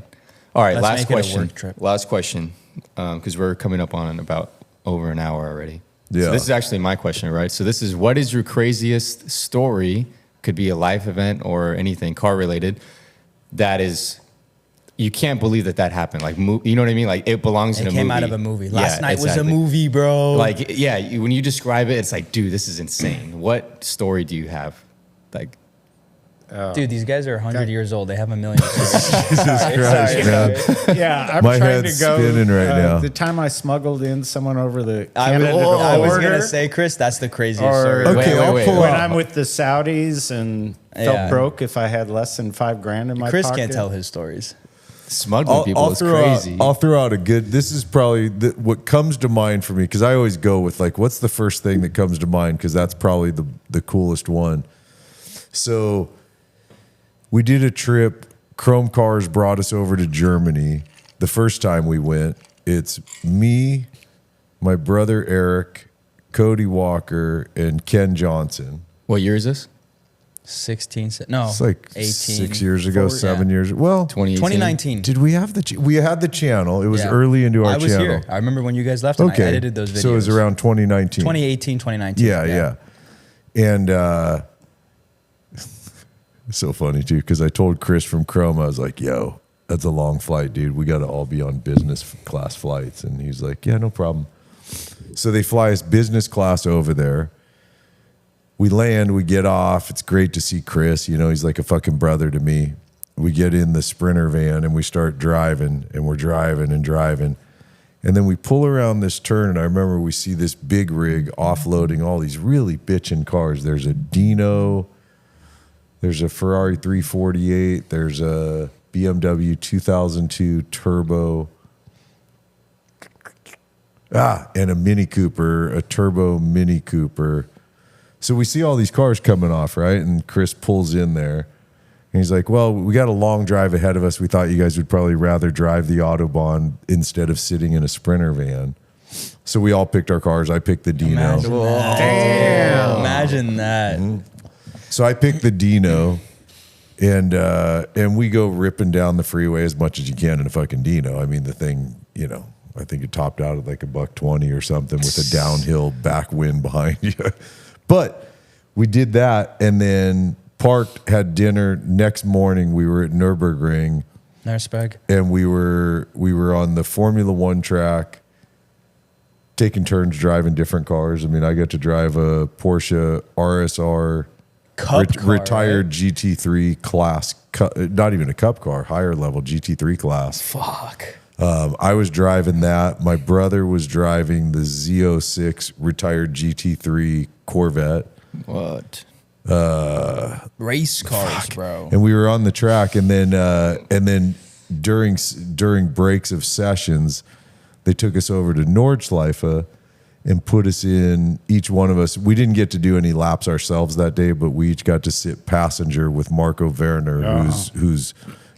All right. Let's last make it a question. work trip. Last question, because we're coming up on about over an hour already. Yeah. So this is actually my question, right? So this is, what is your craziest story? Could be a life event or anything car related that is, you can't believe that happened. Like, you know what I mean? Like, it belongs in a movie. It came out of a movie. Last night was a exactly. movie, bro. Like, yeah, when you describe it, it's like, dude, this is insane. What story do you have? Like, dude, these guys are 100 years old. They have a million stories. Jesus Christ, man. Yeah, I'm My trying head's to go. spinning right now. The time I smuggled in someone over the I Canada was border, going to say, Chris, that's the craziest Or- story. Okay, I'll pull when out. I'm with the Saudis and felt Yeah. broke if I had less than $5,000 in my Chris pocket. can't tell his stories. smuggling people is crazy. I'll throw out a good. This is probably what comes to mind for me because I always go with like, what's the first thing that comes to mind? Because that's probably the coolest one. So we did a trip. Chrome Cars brought us over to Germany. The first time we went, it's me, my brother Eric, Cody Walker, and Ken Johnson. What year is this? 16, no, It's like 18, 6 years ago, 7 years. Well, 2018? 2019. did we have we had the channel? It was Yeah. early into our I was channel. here. I remember when you guys left and I edited those videos. So it was around 2019. 2018, 2019. Yeah. And it's so funny too, because I told Chris from Chrome, I was like, yo, that's a long flight, dude. We got to all be on business class flights. And he's like, yeah, no problem. So they fly us business class over there. We land, we get off. It's great to see Chris. You know, he's like a fucking brother to me. We get in the Sprinter van and we start driving, and we're driving and driving. And then we pull around this turn, and I remember we see this big rig offloading all these really bitchin' cars. There's a Dino, there's a Ferrari 348, there's a BMW 2002 Turbo, and a Mini Cooper, a Turbo Mini Cooper. So we see all these cars coming off, right? And Chris pulls in there. And he's like, well, we got a long drive ahead of us. We thought you guys would probably rather drive the Autobahn instead of sitting in a Sprinter van. So we all picked our cars. I picked the Dino. Imagine that. So I picked the Dino, and we go ripping down the freeway as much as you can in a fucking Dino. I mean, the thing, you know, I think it topped out at like $120 or something with a downhill backwind behind you. But we did that, and then parked, had dinner. Next morning, we were at Nürburgring, Nurseberg. and we were on the Formula One track, taking turns driving different cars. I mean, I got to drive a Porsche RSR Cup car, retired right? GT3 class, not even a cup car, higher level GT3 class. Fuck. I was driving that. My brother was driving the Z06 retired GT3 Corvette. What? Race cars, bro. And we were on the track, and then during breaks of sessions, they took us over to Nordschleife and put us in, each one of us. We didn't get to do any laps ourselves that day, but we each got to sit passenger with Marco Werner,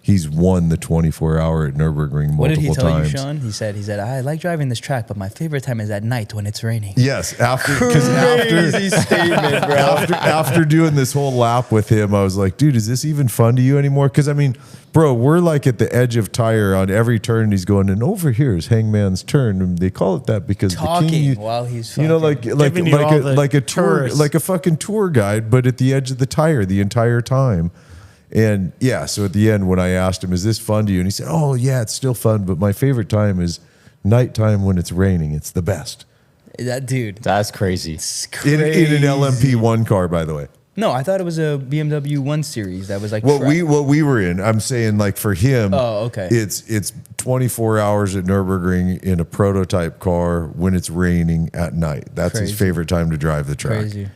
he's won the 24-hour at Nürburgring multiple times. What did he tell you, Sean? He said, I like driving this track, but my favorite time is at night when it's raining. Yes, Crazy statement, bro. after doing this whole lap with him, I was like, dude, is this even fun to you anymore? Because I mean, bro, we're like at the edge of tire on every turn. And he's going, and over here is Hangman's Turn. And they call it that because Talking the king, while he's you know, fucking- Giving you all the like a tour, tourists. like a fucking tour guide, but at the edge of the tire the entire time. And yeah, so at the end when I asked him, is this fun to you? And he said, oh yeah, it's still fun, but my favorite time is nighttime when it's raining. It's the best. That dude. That's crazy. It's In crazy. an LMP1 car, by the way. No, I thought it was a BMW 1 Series that was like What track. we were in, I'm saying like for him, Oh, okay. It's 24 hours at Nürburgring in a prototype car when it's raining at night. That's his Crazy. favorite time to drive the track. Crazy.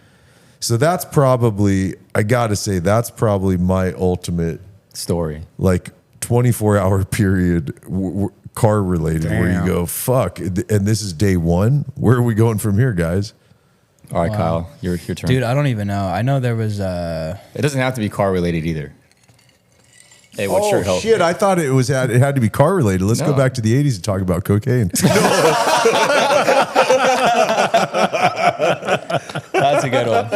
So that's probably, I gotta say, that's probably my ultimate Story. like 24-hour period car related where you Damn. go, fuck, and this is day one. Where are we going from here, guys? All right, Kyle, your turn. Dude, I don't even know. I know there was It doesn't have to be car related either. Hey, what's your help? Shit, I thought it had to be car related. Let's go No. back to the 80s and talk about cocaine. that's a good one.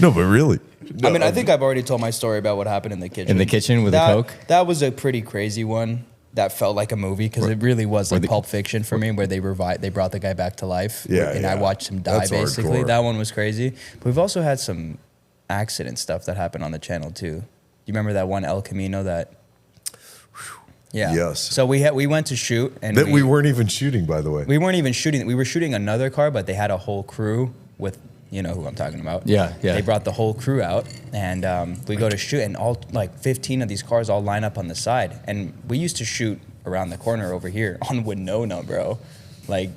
No, but really. I mean, I think I've already told my story about what happened in the kitchen. In the kitchen with the Coke? That was a pretty crazy one. That felt like a movie because it really was like Pulp Fiction for me, where they brought the guy back to life. Yeah, and yeah. I watched him die. That's basically, hardcore. that one was crazy. But we've also had some accident stuff that happened on the channel too. You remember that one El Camino that? Yeah. Yes. So we went to shoot, and That we weren't even shooting, by the way. we weren't even shooting. We were shooting another car, but they had a whole crew with, you know who I'm talking about. Yeah, yeah. They brought the whole crew out, and we go to shoot, and all like 15 of these cars all line up on the side, and we used to shoot around the corner over here on Winona, bro. Like,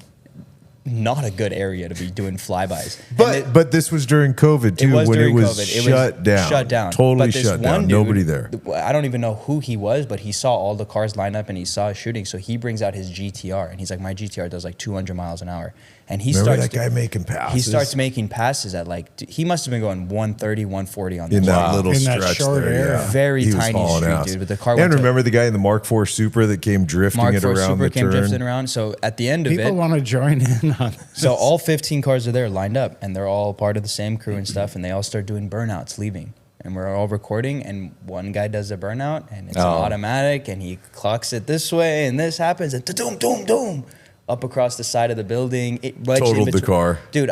not a good area to be doing flybys. But this was during COVID too, when it was shut down. Shut down. Totally But this shut one down. dude, Nobody there. I don't even know who he was, but he saw all the cars line up and he saw us shooting. So he brings out his GTR and he's like, my GTR does like 200 miles an hour. And he Remember starts that guy making passes? He starts making passes at like, he must have been going 130, 140 on in the that little In that stretch short there. area. Yeah. Very He was tiny hauling street, ass. dude, but the car And went to- remember the guy in the Mark IV Supra that came drifting Mark it IV around Super the came turn? drifting around. So at the end of People it, want to join in on this. so all 15 cars are there lined up, and they're all part of the same crew and stuff, and they all start doing burnouts, leaving. And we're all recording, and one guy does a burnout, and it's an automatic, and he clocks it this way, and this happens, and doom, doom, doom, up across the side of the building. It right in Totaled the between- car. Dude,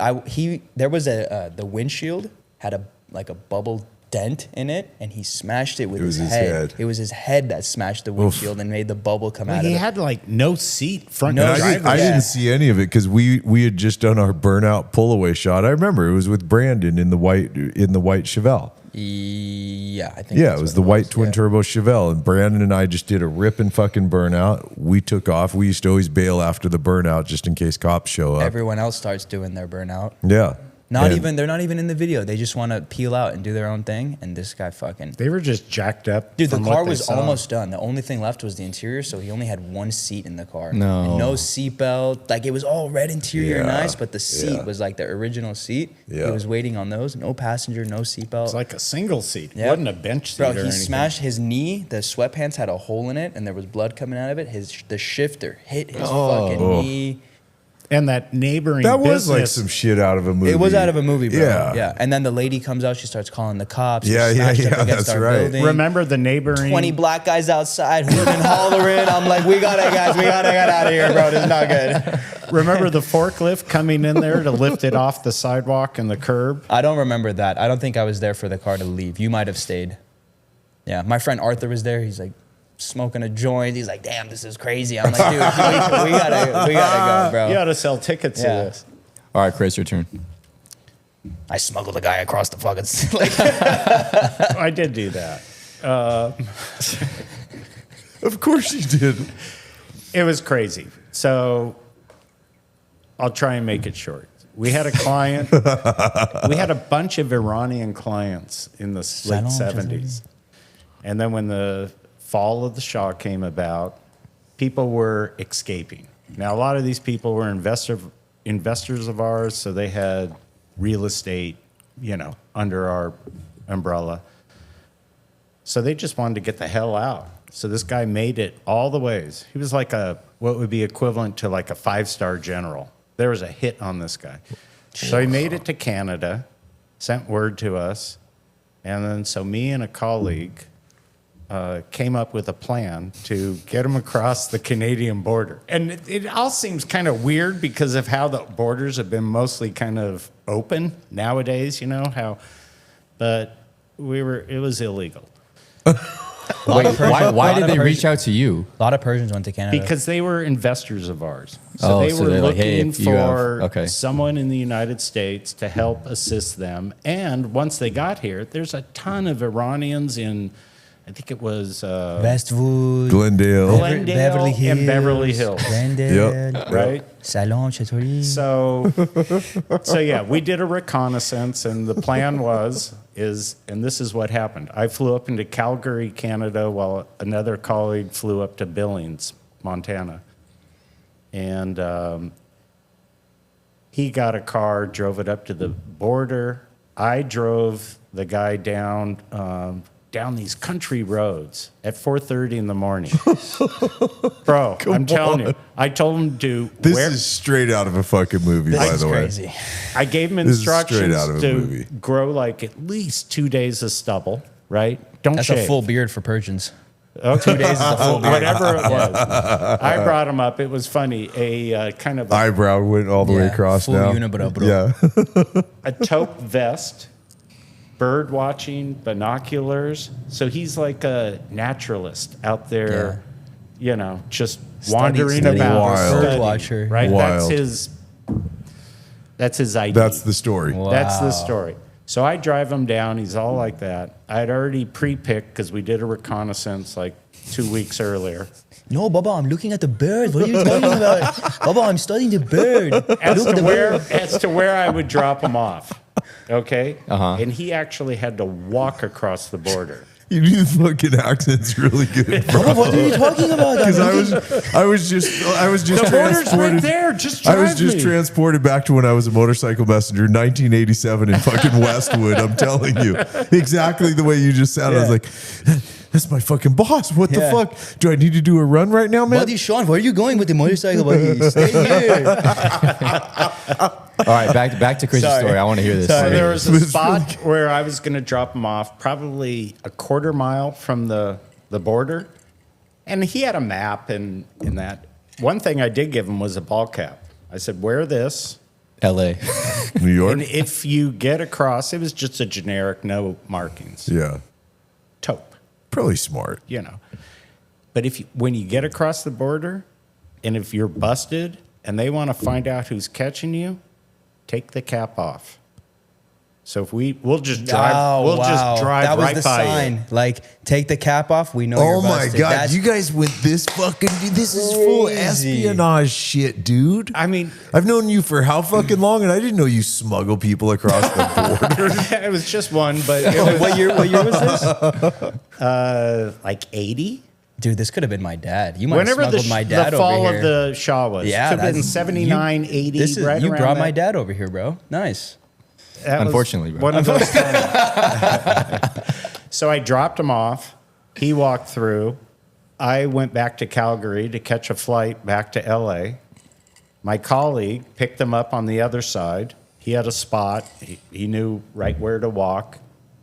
there was the windshield had a bubble dent in it, and he smashed it with It was his his head. head. It was his head that smashed the windshield and made the bubble come out of he it. had like no seat front. No and I seat. driver's didn't, I Yeah. didn't see any of it because we had just done our burnout pull away shot. I remember it was with Brandon in the white Chevelle. Yeah, I think. Yeah, that's it was what the white twin yeah. turbo Chevelle, and Brandon and I just did a ripping fucking burnout. We took off. We used to always bail after the burnout just in case cops show up. Everyone else starts doing their burnout. Yeah, They're not even in the video. They just want to peel out and do their own thing. And this guy fucking. They were just jacked up. Dude, the from what car they was saw. almost done. The only thing left was the interior, so he only had one seat in the car. No. And no seatbelt. Like, it was all red interior, Yeah. nice, but the seat Yeah. was like the original seat. Yeah. He was waiting on those. No passenger, no seatbelt. It's like a single seat. It Yeah. wasn't a bench seat. Bro, or he anything. smashed his knee. The sweatpants had a hole in it, and there was blood coming out of it. The shifter hit his fucking knee. And that neighboring that was like business- some shit out of a movie. It was out of a movie, bro. Yeah. Yeah. And then the lady comes out. She starts calling the cops. Yeah, They're yeah, smashed up yeah, against that's our right. building. Remember the neighboring 20 black guys outside hooting and hollering. I'm like, we gotta get out of here, bro. This is not good. Remember the forklift coming in there to lift it off the sidewalk and the curb? I don't remember that. I don't think I was there for the car to leave. You might have stayed. Yeah, my friend Arthur was there. He's like smoking a joint. He's like, damn, this is crazy. I'm like, dude, we gotta go, bro. You ought to sell tickets to Yeah. this. All right, Chris, your turn. I smuggled a guy across the fucking like, I did do that. Of course you did. It was crazy. So I'll try and make it short. We had a client. We had a bunch of Iranian clients in the late 70s. And then when the fall of the Shah came about, people were escaping. Now, a lot of these people were investors of ours, so they had real estate, under our umbrella. So they just wanted to get the hell out. So this guy made it all the ways. He was like what would be equivalent to like a 5-star general. There was a hit on this guy. So he made it to Canada, sent word to us, and then so me and a colleague came up with a plan to get him across the Canadian border. And it all seems kind of weird because of how the borders have been mostly kind of open nowadays, but it was illegal. Wait, why did they reach out to you? a lot of Persians went to Canada. Because they were investors of ours. So Oh, they so were they're like, looking hey, if you have- for okay. someone in the United States to help assist them. And once they got here, there's a ton of Iranians in, I think it was Westwood, Glendale. Glendale Beverly Hills, and Beverly Hills. Glendale, Yep. Right? Salon, Chateaury. So yeah, we did a reconnaissance, and the plan and this is what happened. I flew up into Calgary, Canada, while another colleague flew up to Billings, Montana. And he got a car, drove it up to the border. I drove the guy down these country roads at 4:30 in the morning. Bro, I'm telling you. I told him to This is straight out of a fucking movie, by That's the way. crazy. I gave him This is straight instructions out of a to movie. grow like at least 2 days of stubble, right? Don't That's shave. a full beard for Persians. Okay. 2 days is a full beard. Whatever it was. I brought him up. It was funny. A kind of Eyebrow went all the way across full now. unibrow, bro. Yeah. a taupe vest, bird watching, binoculars. So he's like a naturalist out there, just wandering Study about. Wild. bird studying, watcher. right? Wild. That's his idea. That's the story. Wow. That's the story. So I drive him down. He's all like that. I had already pre-picked because we did a reconnaissance like 2 weeks earlier. No, Baba, I'm looking at the bird. What are you talking about? Baba, I'm studying the bird. As to where I would drop him off. Okay? And he actually had to walk across the border. You do the fucking accents really good, bro. Baba, what are you talking about? Because I was just The border's right transported. there. Just I drive was just me. transported back to when I was a motorcycle messenger, 1987 in fucking Westwood. I'm telling you, exactly the way you just sounded. I was like, "That's my fucking boss. What the Yeah. fuck? Do I need to do a run right now, man?" Buddy Sean, where are you going with the motorcycle, buddy? Stay here. All right, back to Chris's Sorry. story. I want to hear this. So there was a It's spot where I was going to drop him off, probably a quarter mile from the border. And he had a map and that. One thing I did give him was a ball cap. I said, wear this. L.A. New York. And if you get across, it was just a generic, no markings. Yeah, Taupe, probably smart. But when you get across the border, and if you're busted and they want to find out who's catching you, take the cap off. So if we'll just drive, just drive That was right the by sign. you. Like, take the cap off. We know Oh you're my busted. god, That's you guys went this fucking. Dude, this is full crazy. espionage shit, dude. I mean, I've known you for how fucking long, and I didn't know you smuggle people across the border. it was just one, but it was what year was this? like 80. Dude, this could have been my dad. You might Whenever have smuggled my dad the fall over here. of the Shaw was. Yeah, Could have been that's- 79, 80, This is, right you around brought my that. dad over here, bro. Nice. That was Unfortunately, bro. one of those times. So I dropped him off. He walked through. I went back to Calgary to catch a flight back to LA. My colleague picked him up on the other side. He had a spot. He knew right where to walk.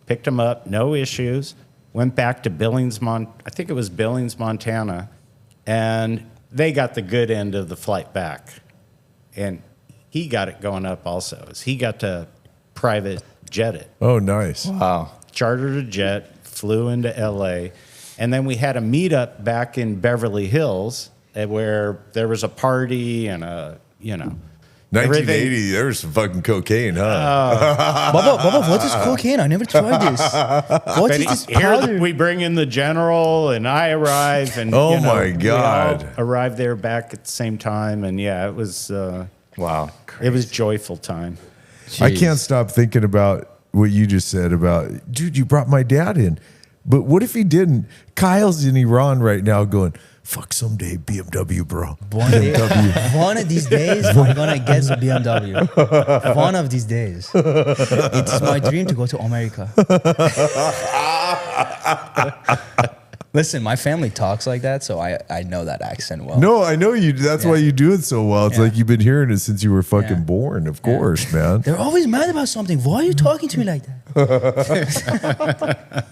Picked him up, no issues. Went back to Billings, I think it was Billings, Montana, and they got the good end of the flight back. And he got it going up also. He got to private jet it. Oh, nice. Wow. Chartered a jet, flew into LA, and then we had a meetup back in Beverly Hills where there was a party and everything. 1980, there was some fucking cocaine, huh? Baba, what is cocaine? I never tried this. What is this Here powder? we bring in the general, and I arrive, and Oh you know, my God. we all arrived there back at the same time, and yeah, it was Wow. it was joyful time. I Jeez. can't stop thinking about what you just said about, dude, you brought my dad in. But what if he didn't? Kyle's in Iran right now going, fuck, someday BMW, bro. One of these days, I'm gonna get a BMW. One of these days, it's my dream to go to America. Listen, my family talks like that, so I know that accent well. No, I know you. That's why you do it so well. It's Yeah. like you've been hearing it since you were fucking Yeah. born, of course, man. They're always mad about something. Why are you talking to me like that?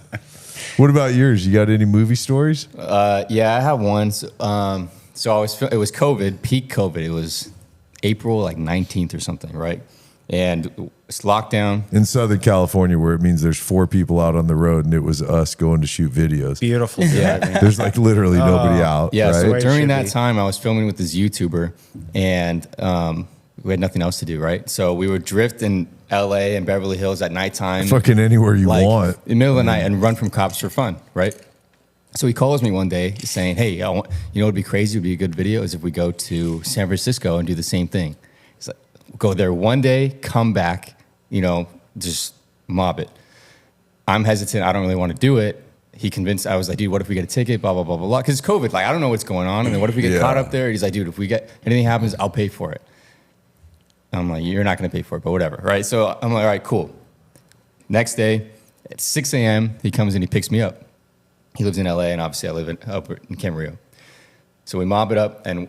What about yours? You got any movie stories? Yeah, I have one. So I was. It was COVID, peak COVID. It was April like 19th or something, right? And it's lockdown. In Southern California, where it means there's 4 people out on the road, and it was us going to shoot videos. Beautiful driving. There's like literally nobody out. Yeah, right? so Way it during should that be. time, I was filming with this YouTuber, and we had nothing else to do, right? So we would drift in LA and Beverly Hills at nighttime, Fucking anywhere you like want. in the middle of the night, and run from cops for fun, right? So he calls me one day saying, "Hey, you know what'd be crazy? Would be a good video is if we go to San Francisco and do the same thing. He's like, go there one day, come back, just mob it." I'm hesitant. I don't really want to do it. He convinced. I was like, "Dude, what if we get a ticket? Blah blah blah blah blah." Because it's COVID, like I don't know what's going on, and then what if we get Yeah. caught up there? He's like, "Dude, if anything happens, I'll pay for it." I'm like, "You're not going to pay for it, but whatever, right?" So I'm like, "All right, cool." Next day at 6 a.m., he comes in, he picks me up. He lives in LA, and obviously I live up in Camarillo. So we mob it up, and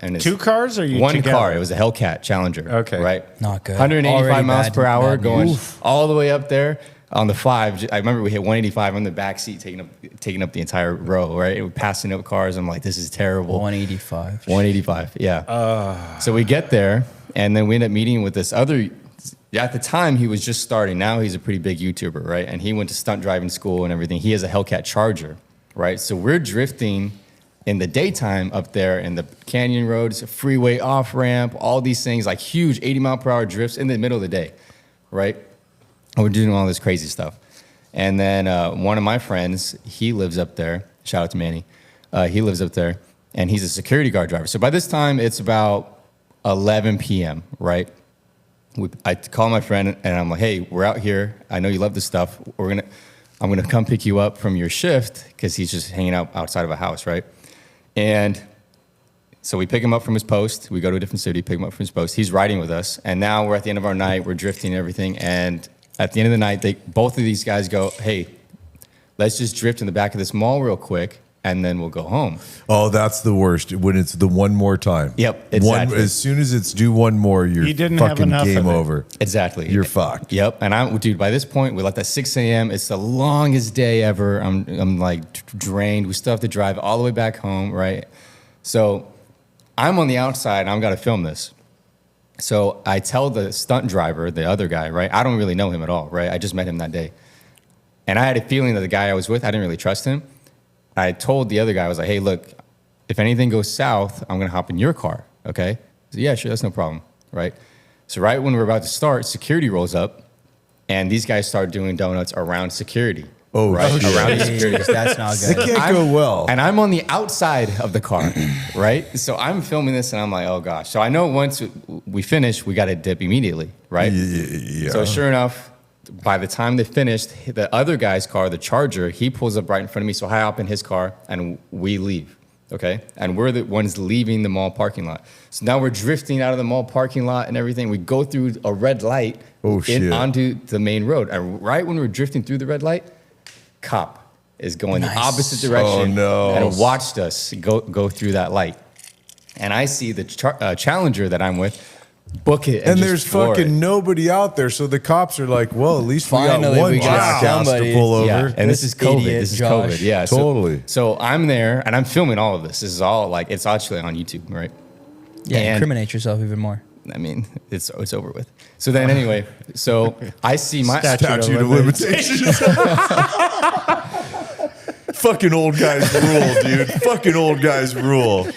it's 2 cars or you one together? car. It was a Hellcat Challenger. Okay. Right? Not good. 185 Already miles bad- per hour bad going news. all the way up there on the 5. I remember we hit 185 on the back seat, taking up the entire row, right? We're passing up cars. I'm like, this is terrible. 185. 185, yeah. So we get there, and then we end up meeting with this other at the time he was just starting. Now he's a pretty big YouTuber, right? And he went to stunt driving school and everything. He has a Hellcat Charger, right? So we're drifting in the daytime up there in the canyon roads, freeway off ramp, all these things, like huge 80-mile-per-hour drifts in the middle of the day, right? And we're doing all this crazy stuff. And then one of my friends, he lives up there. Shout out to Manny. He lives up there, and he's a security guard driver. So by this time, it's about 11 p.m., right? I call my friend, and I'm like, hey, we're out here. I know you love this stuff. I'm gonna come pick you up from your shift, because he's just hanging out outside of a house, right? And so we pick him up from his post. We go to a different city, pick him up from his post. He's riding with us, and now we're at the end of our night. We're drifting and everything, and at the end of the night, both of these guys go, hey, let's just drift in the back of this mall real quick, and then we'll go home. Oh, that's the worst. When it's the one more time. Yep, exactly. As soon as it's do one more, you're didn't have fucking enough game of it. over. Exactly. You're fucked. Yep. And dude, by this point, we left at 6 a.m. It's the longest day ever. I'm like drained. We still have to drive all the way back home, right? So I'm on the outside, and I've got to film this. So I tell the stunt driver, the other guy, right? I don't really know him at all, right? I just met him that day. And I had a feeling that the guy I was with, I didn't really trust him. I told the other guy, I was like, hey, look, if anything goes south, I'm going to hop in your car, okay? He said, yeah, sure, that's no problem, right? So right when we're about to start, security rolls up, and these guys start doing donuts around security. Oh, right? shit. Around the security. That's not It good. can't go well. And I'm on the outside of the car, right? So I'm filming this, and I'm like, oh, gosh. So I know once we finish, we got to dip immediately, right? Yeah. So sure enough, by the time they finished, the other guy's car, the Charger, he pulls up right in front of me. So I hop in his car, and we leave, okay? And we're the ones leaving the mall parking lot. So now we're drifting out of the mall parking lot and everything. We go through a red light onto the main road. And right when we're drifting through the red light, cop is going the opposite direction and watched us go through that light. And I see the Challenger that I'm with book it, And just there's floor fucking it. nobody out there, so the cops are like, well, at least Finally, we got one we got jackass to somebody. pull over. Yeah, and this is COVID. Idiot This is Josh. COVID. Yeah, Totally. So I'm there, and I'm filming all of this. This is all like it's actually on YouTube, right? Yeah, And- incriminate yourself even more. I mean, it's over with. So then, anyway, so I see my Statute of limitations. Fucking old guys rule, dude. Fucking old guys rule.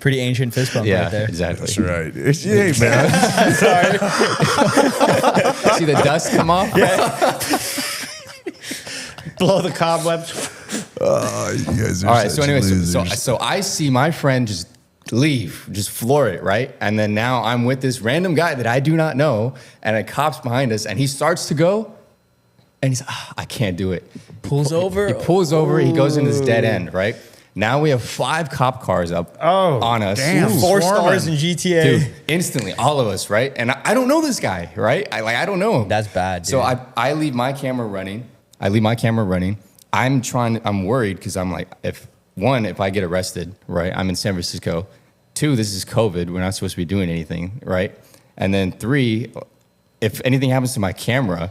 Pretty ancient fist bump Yeah, right there. exactly. That's right. Hey, man. See the dust come off. Blow the cobwebs. You guys are All right. So such anyway, losers. so I see my friend just leave, just floor it, right? And then now I'm with this random guy that I do not know, and a cop's behind us, and he starts to go, and he's, I can't do it. Pulls over. He pulls over. He goes in this dead end, right? Now we have 5 cop cars up on us. damn. Ooh. 4 Swarming. stars in GTA. Dude, instantly, all of us, right? And I don't know this guy, right? I don't know him. That's bad, dude. So I leave my camera running. I'm worried because I'm like, if I get arrested, right? I'm in San Francisco. 2, this is COVID. We're not supposed to be doing anything, right? And then 3, if anything happens to my camera,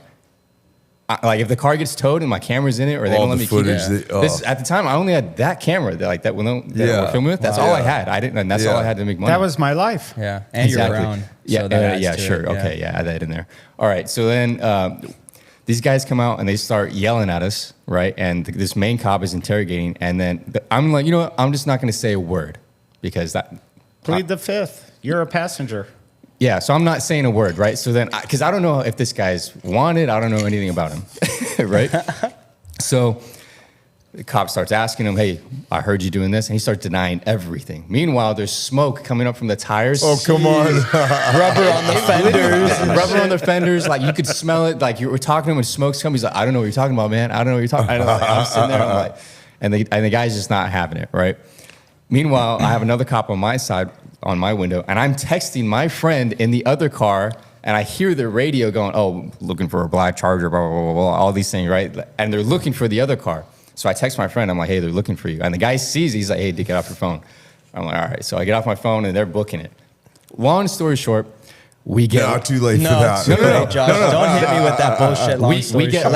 like if the car gets towed and my camera's in it, or they All don't let the me keep it. footage This, at the time, I only had that camera, that we're filming with. That's all I had. And that's all I had to make money. That was my life. Yeah, and Exactly. you're around. Yeah, so that adds yeah, to sure. it, Okay, yeah, add that in there. All right, so then these guys come out and they start yelling at us, right? And this main cop is interrogating, and then I'm like, you know what? I'm just not going to say a word because that. Plead the fifth. You're a passenger. Yeah, so I'm not saying a word, right? So then, because I don't know if this guy's wanted, I don't know anything about him, right? So the cop starts asking him, hey, I heard you doing this, and he starts denying everything. Meanwhile, there's smoke coming up from the tires. Oh, come on. Rubber on the fenders. Rubber on the fenders, like you could smell it. Like you were talking to him when smoke's coming. He's like, I don't know what you're talking about, man. I don't know what you're talking about. I'm sitting there, I'm like, and the guy's just not having it, right? Meanwhile, I have another cop on my side, on my window, and I'm texting my friend in the other car, and I hear the radio going, oh, looking for a black Charger, blah, blah, blah, blah, all these things, right? And they're looking for the other car. So I text my friend, I'm like, hey, they're looking for you. And the guy sees it, he's like, hey, dude, get off your phone. I'm like, all right. So I get off my phone, and they're booking it. Long story short, we get... Not too late for No, that. too late, Josh. Don't hit me with that bullshit. Long story we get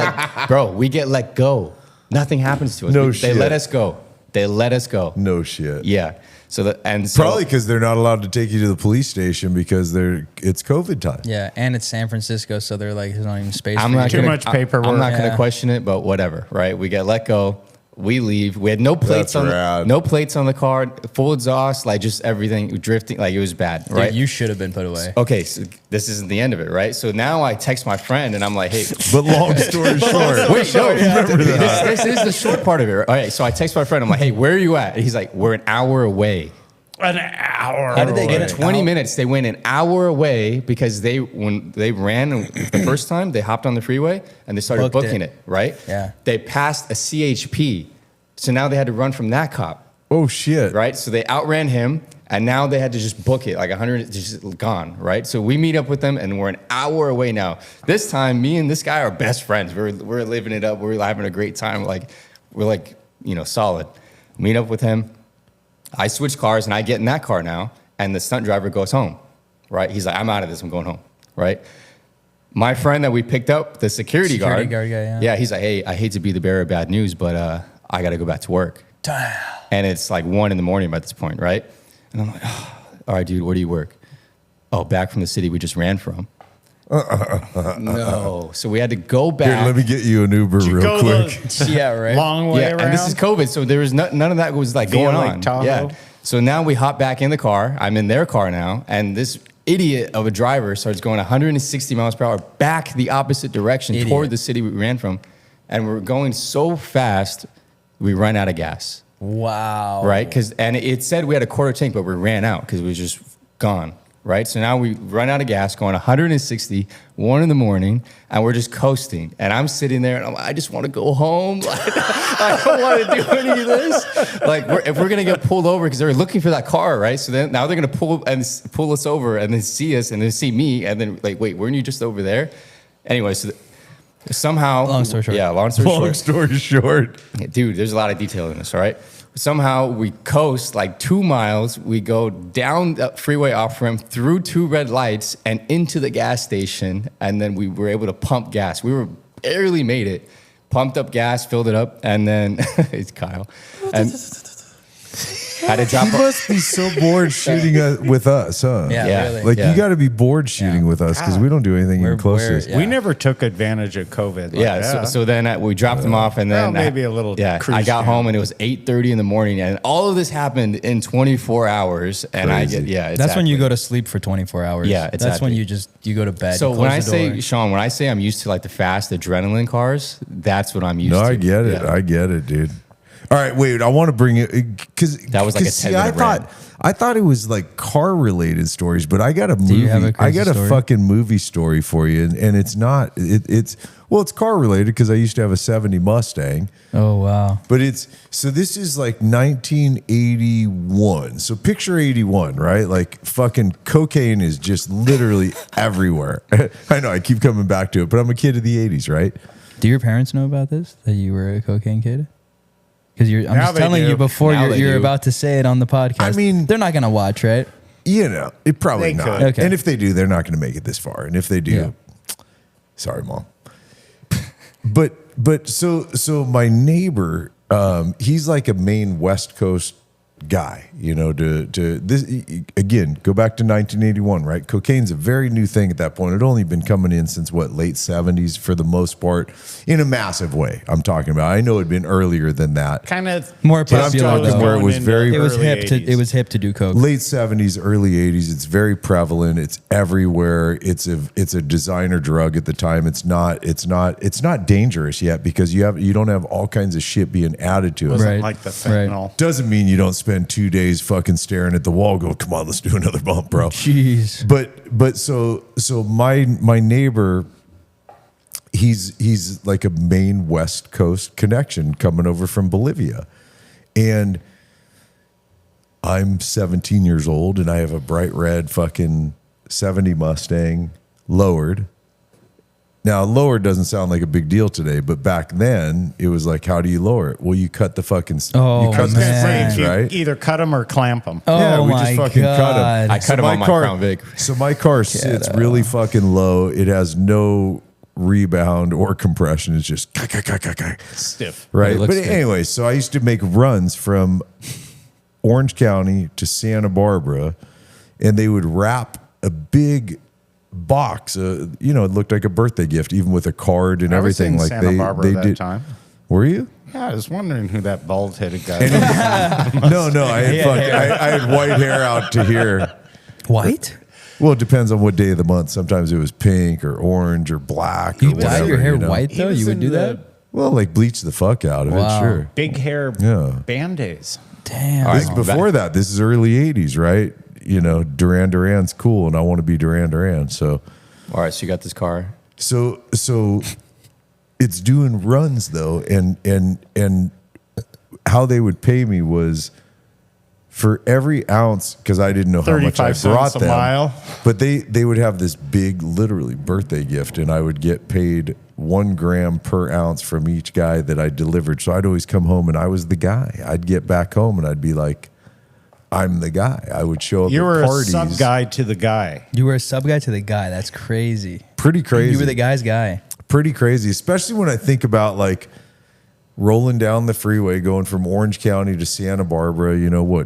short. we get let go. Nothing happens to us. No They shit. let us go. They let us go. No shit. Yeah. Probably because they're not allowed to take you to the police station because it's COVID time. Yeah, and it's San Francisco, so they're like, there's not even space. I'm for not you. Too much paperwork. I'm not going Yeah. to question it, but whatever, right? We get let go. We leave. We had no plates That's rad. no plates on the car, full exhaust, like just everything drifting, like it was bad, Dude, right? you should have been put away. Okay, so this isn't the end of it, right? So now I text my friend and I'm like, hey, But long story short, wait, no, remember that. this is the short part of it. All right, so I text my friend. I'm like, hey, where are you at? And he's like, we're an hour away. An hour. How did they get In it? 20 minutes, they went an hour away because when they ran the first time, they hopped on the freeway and they started Booked booking it. it, right? Yeah. They passed a CHP. So now they had to run from that cop, Oh shit! right? So they outran him and now they had to just book it, like 100, just gone, right? So we meet up with them and we're an hour away now. This time, me and this guy are best friends. We're living it up. We're having a great time. We're like, solid. Meet up with him. I switch cars and I get in that car now, and the stunt driver goes home, right? He's like, I'm out of this, I'm going home, right? My friend that we picked up, the security guard guy, yeah. Yeah, he's like, hey, I hate to be the bearer of bad news, but I got to go back to work. Damn. And it's like 1 a.m. at this point, right? And I'm like, oh, all right, dude, where do you work? Oh, back from the city we just ran from. No. So we had to go back. Here, let me get you an Uber real Go quick. Yeah, right. long way around. and this is COVID, so there was none of that was like Via going Lake on. Tahoe. Yeah. So now we hop back in the car. I'm in their car now, and this idiot of a driver starts going 160 miles per hour back the opposite direction Idiot. toward the city we ran from, and we're going so fast we run out of gas. Wow. Right? And it said we had a quarter tank, but we ran out because it was just gone. Right? So now we run out of gas, going 160, 1 a.m, and we're just coasting. And I'm sitting there, and I'm like, I just want to go home. I don't want to do any of this. Like, if we're going to get pulled over, because they're looking for that car, right? So then now they're going to pull us over and then see us and then see me. And then, like, wait, weren't you just over there? Anyway, so somehow. Long story short. Yeah, long story short. Long story short, Dude, there's a lot of detail in this, all right? Somehow we coast like 2 miles. We go down the freeway off ramp through 2 red lights and into the gas station. And then we were able to pump gas. We barely made it. Pumped up gas, filled it up, and then it's Kyle. And had to drop you must be so bored shooting with us, huh? Yeah, Yeah. really. Like Yeah. you got to be bored shooting with us because we don't do anything even close to this. yeah. We never took advantage of COVID. Like Yeah, that. so then we dropped them off, and then Well, maybe a little Yeah, I cruise got down. home and it was 8:30 in the morning, and all of this happened in 24 hours. And Crazy. That's when you go to sleep for 24 hours. Yeah, That's when exactly. you go to bed. So you when close I the door. say, Sean, when I say I'm used to like the fast adrenaline cars, that's what I'm used No, to. I get it. Yeah. I get it, dude. All right, wait. I want to bring it because That was like a 10-minute rant. I thought it was like car related stories, but I got a movie. you have a I crazy got a story? fucking movie story for you, and it's not. It's car related because I used to have a '70 Mustang. Oh wow. But this is like 1981. So picture 81, right? Like fucking cocaine is just literally everywhere. I know I keep coming back to it, but I'm a kid of the 80s, right? Do your parents know about this? That you were a cocaine kid? Because I'm Now just they telling do. you before Now they you're do. about to say it on the podcast. I mean- they're not gonna watch, right? You know, it probably They not. could. Okay. And if they do, they're not going to make it this far. And if they do, Yeah. sorry, mom. But so my neighbor, he's like a Maine West Coast guy, you know, to this again, go back to 1981, right? Cocaine's a very new thing at that point. It'd only been coming in since late 70s for the most part, in a massive way. I'm talking about. I know it'd been earlier than that. kind of More But I'm popular talking though. where it was very It was early hip to 80s. it was hip to do coke. late 70s, early 80s. It's very prevalent. It's everywhere. It's a designer drug at the time. It's not dangerous yet because you don't have all kinds of shit being added to it. wasn't Right. like the Right. fentanyl. Doesn't mean you don't spend 2 days fucking staring at the wall. Go, come on, let's do another bump, bro. Jeez. But so my neighbor, he's like a Maine West Coast connection coming over from Bolivia, and I'm 17 years old and I have a bright red fucking 70 Mustang lowered. Now, lowered doesn't sound like a big deal today, but back then it was like, how do you lower it? Well, you cut the fucking, Oh, you I cut was the gonna say, springs, you right? either cut them or clamp them. Oh Yeah, we my just fucking cut 'em. God. I cut him on my Crown Vic. So my car sits really fucking low. It has no rebound or compression. It's just Stiff. right. It looks But good. anyway, so I used to make runs from Orange County to Santa Barbara, and they would wrap a big box. It looked like a birthday gift, even with a card and I was everything. in Like Santa Barbara that did. time. Were you? Yeah, I was wondering who that bald-headed guy was. No, I had white hair out to here. White? Well, it depends on what day of the month. Sometimes it was pink or orange or black. You or dye whatever, your hair you know? white though? He was You would in do the that? Well, like bleach the fuck out of it, Wow. sure. Big hair Yeah. Band-Aids. Damn. This is before that. This is early 80s, right? Duran Duran's cool, and I want to be Duran Duran. So, All right, so you got this car. so it's doing runs though, and how they would pay me was for every ounce, because I didn't know how much I 35 brought cents a them. mile. But they would have this big, literally birthday gift, and I would get paid 1 gram per ounce from each guy that I delivered. So I'd always come home, and I was the guy. I'd get back home, and I'd be like, I'm the guy. I would show up You at were parties. a sub-guy to the guy. You were a sub guy to the guy. That's crazy. Pretty crazy. You were the guy's guy. Pretty crazy, especially when I think about like rolling down the freeway, going from Orange County to Santa Barbara,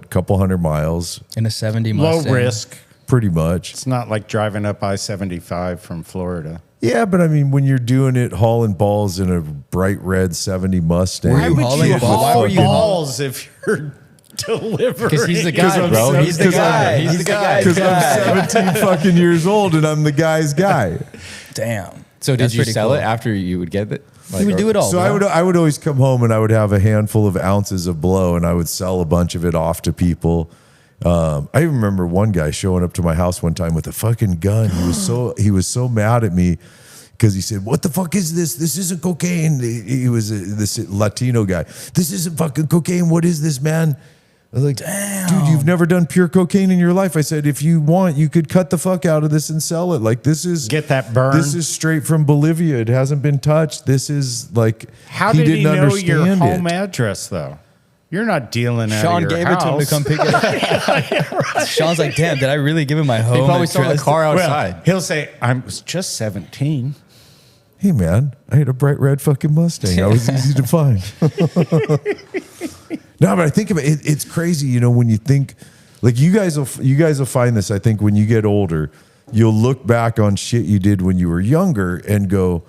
couple 100 miles, In a 70 Low Mustang. risk. pretty much. It's not like driving up I-75 from Florida. Yeah, but I mean, when you're doing it, hauling balls in a bright red 70 Mustang. Were you hauling balls? Why were you balls if you're delivering? Because he's the 'Cause guy, I'm bro. so- He's the 'cause guy. I'm- He's the guy. Because I'm 17 fucking years old and I'm the guy's guy. Damn. So did That's you pretty sell cool. it after you would get it? You would do it all. So bro. I would always come home and I would have a handful of ounces of blow and I would sell a bunch of it off to people. I even remember one guy showing up to my house one time with a fucking gun. He was so mad at me because he said, "What the fuck is this? This isn't cocaine." He was this Latino guy. "This isn't fucking cocaine. What is this, man?" I was like, Damn. "Dude, you've never done pure cocaine in your life." I said, "If you want, you could cut the fuck out of this and sell it. Like this is Get that burn. This is straight from Bolivia. It hasn't been touched. This is like How did he didn't know your understand home it. address, though? You're not dealing out Sean of your gave house. it to him to come pick it up. Sean's like, damn, did I really give him my home? He probably saw the address? car Well, outside. he'll say, I was just 17. Hey man, I had a bright red fucking Mustang. I was easy to find. No, but I think about it, it's crazy, when you think like you guys will find this. I think when you get older, you'll look back on shit you did when you were younger and go,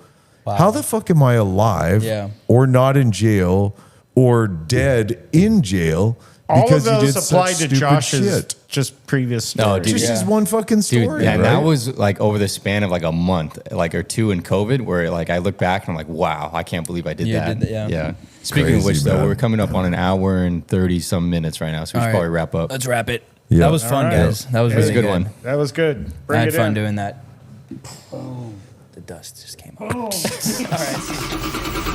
how the fuck am I alive Yeah. or not in jail or dead in jail All of because you did those apply such to stupid Josh's shit. just previous No, stories. dude, Just Yeah. is one fucking story, Dude, and right? that was like over the span of like a month, or two in COVID, where like I look back and I'm like, wow, I can't believe I did You that. did that, yeah. Speaking of Crazy, which, though, man. we're coming up on an hour and 30 some minutes right now, so we should All right. probably wrap up. Let's wrap it. Yeah. That was fun, All right. guys. That was That was really a good one. That was good. Bring I had it fun in. doing that. Boom. The dust just came off. All right.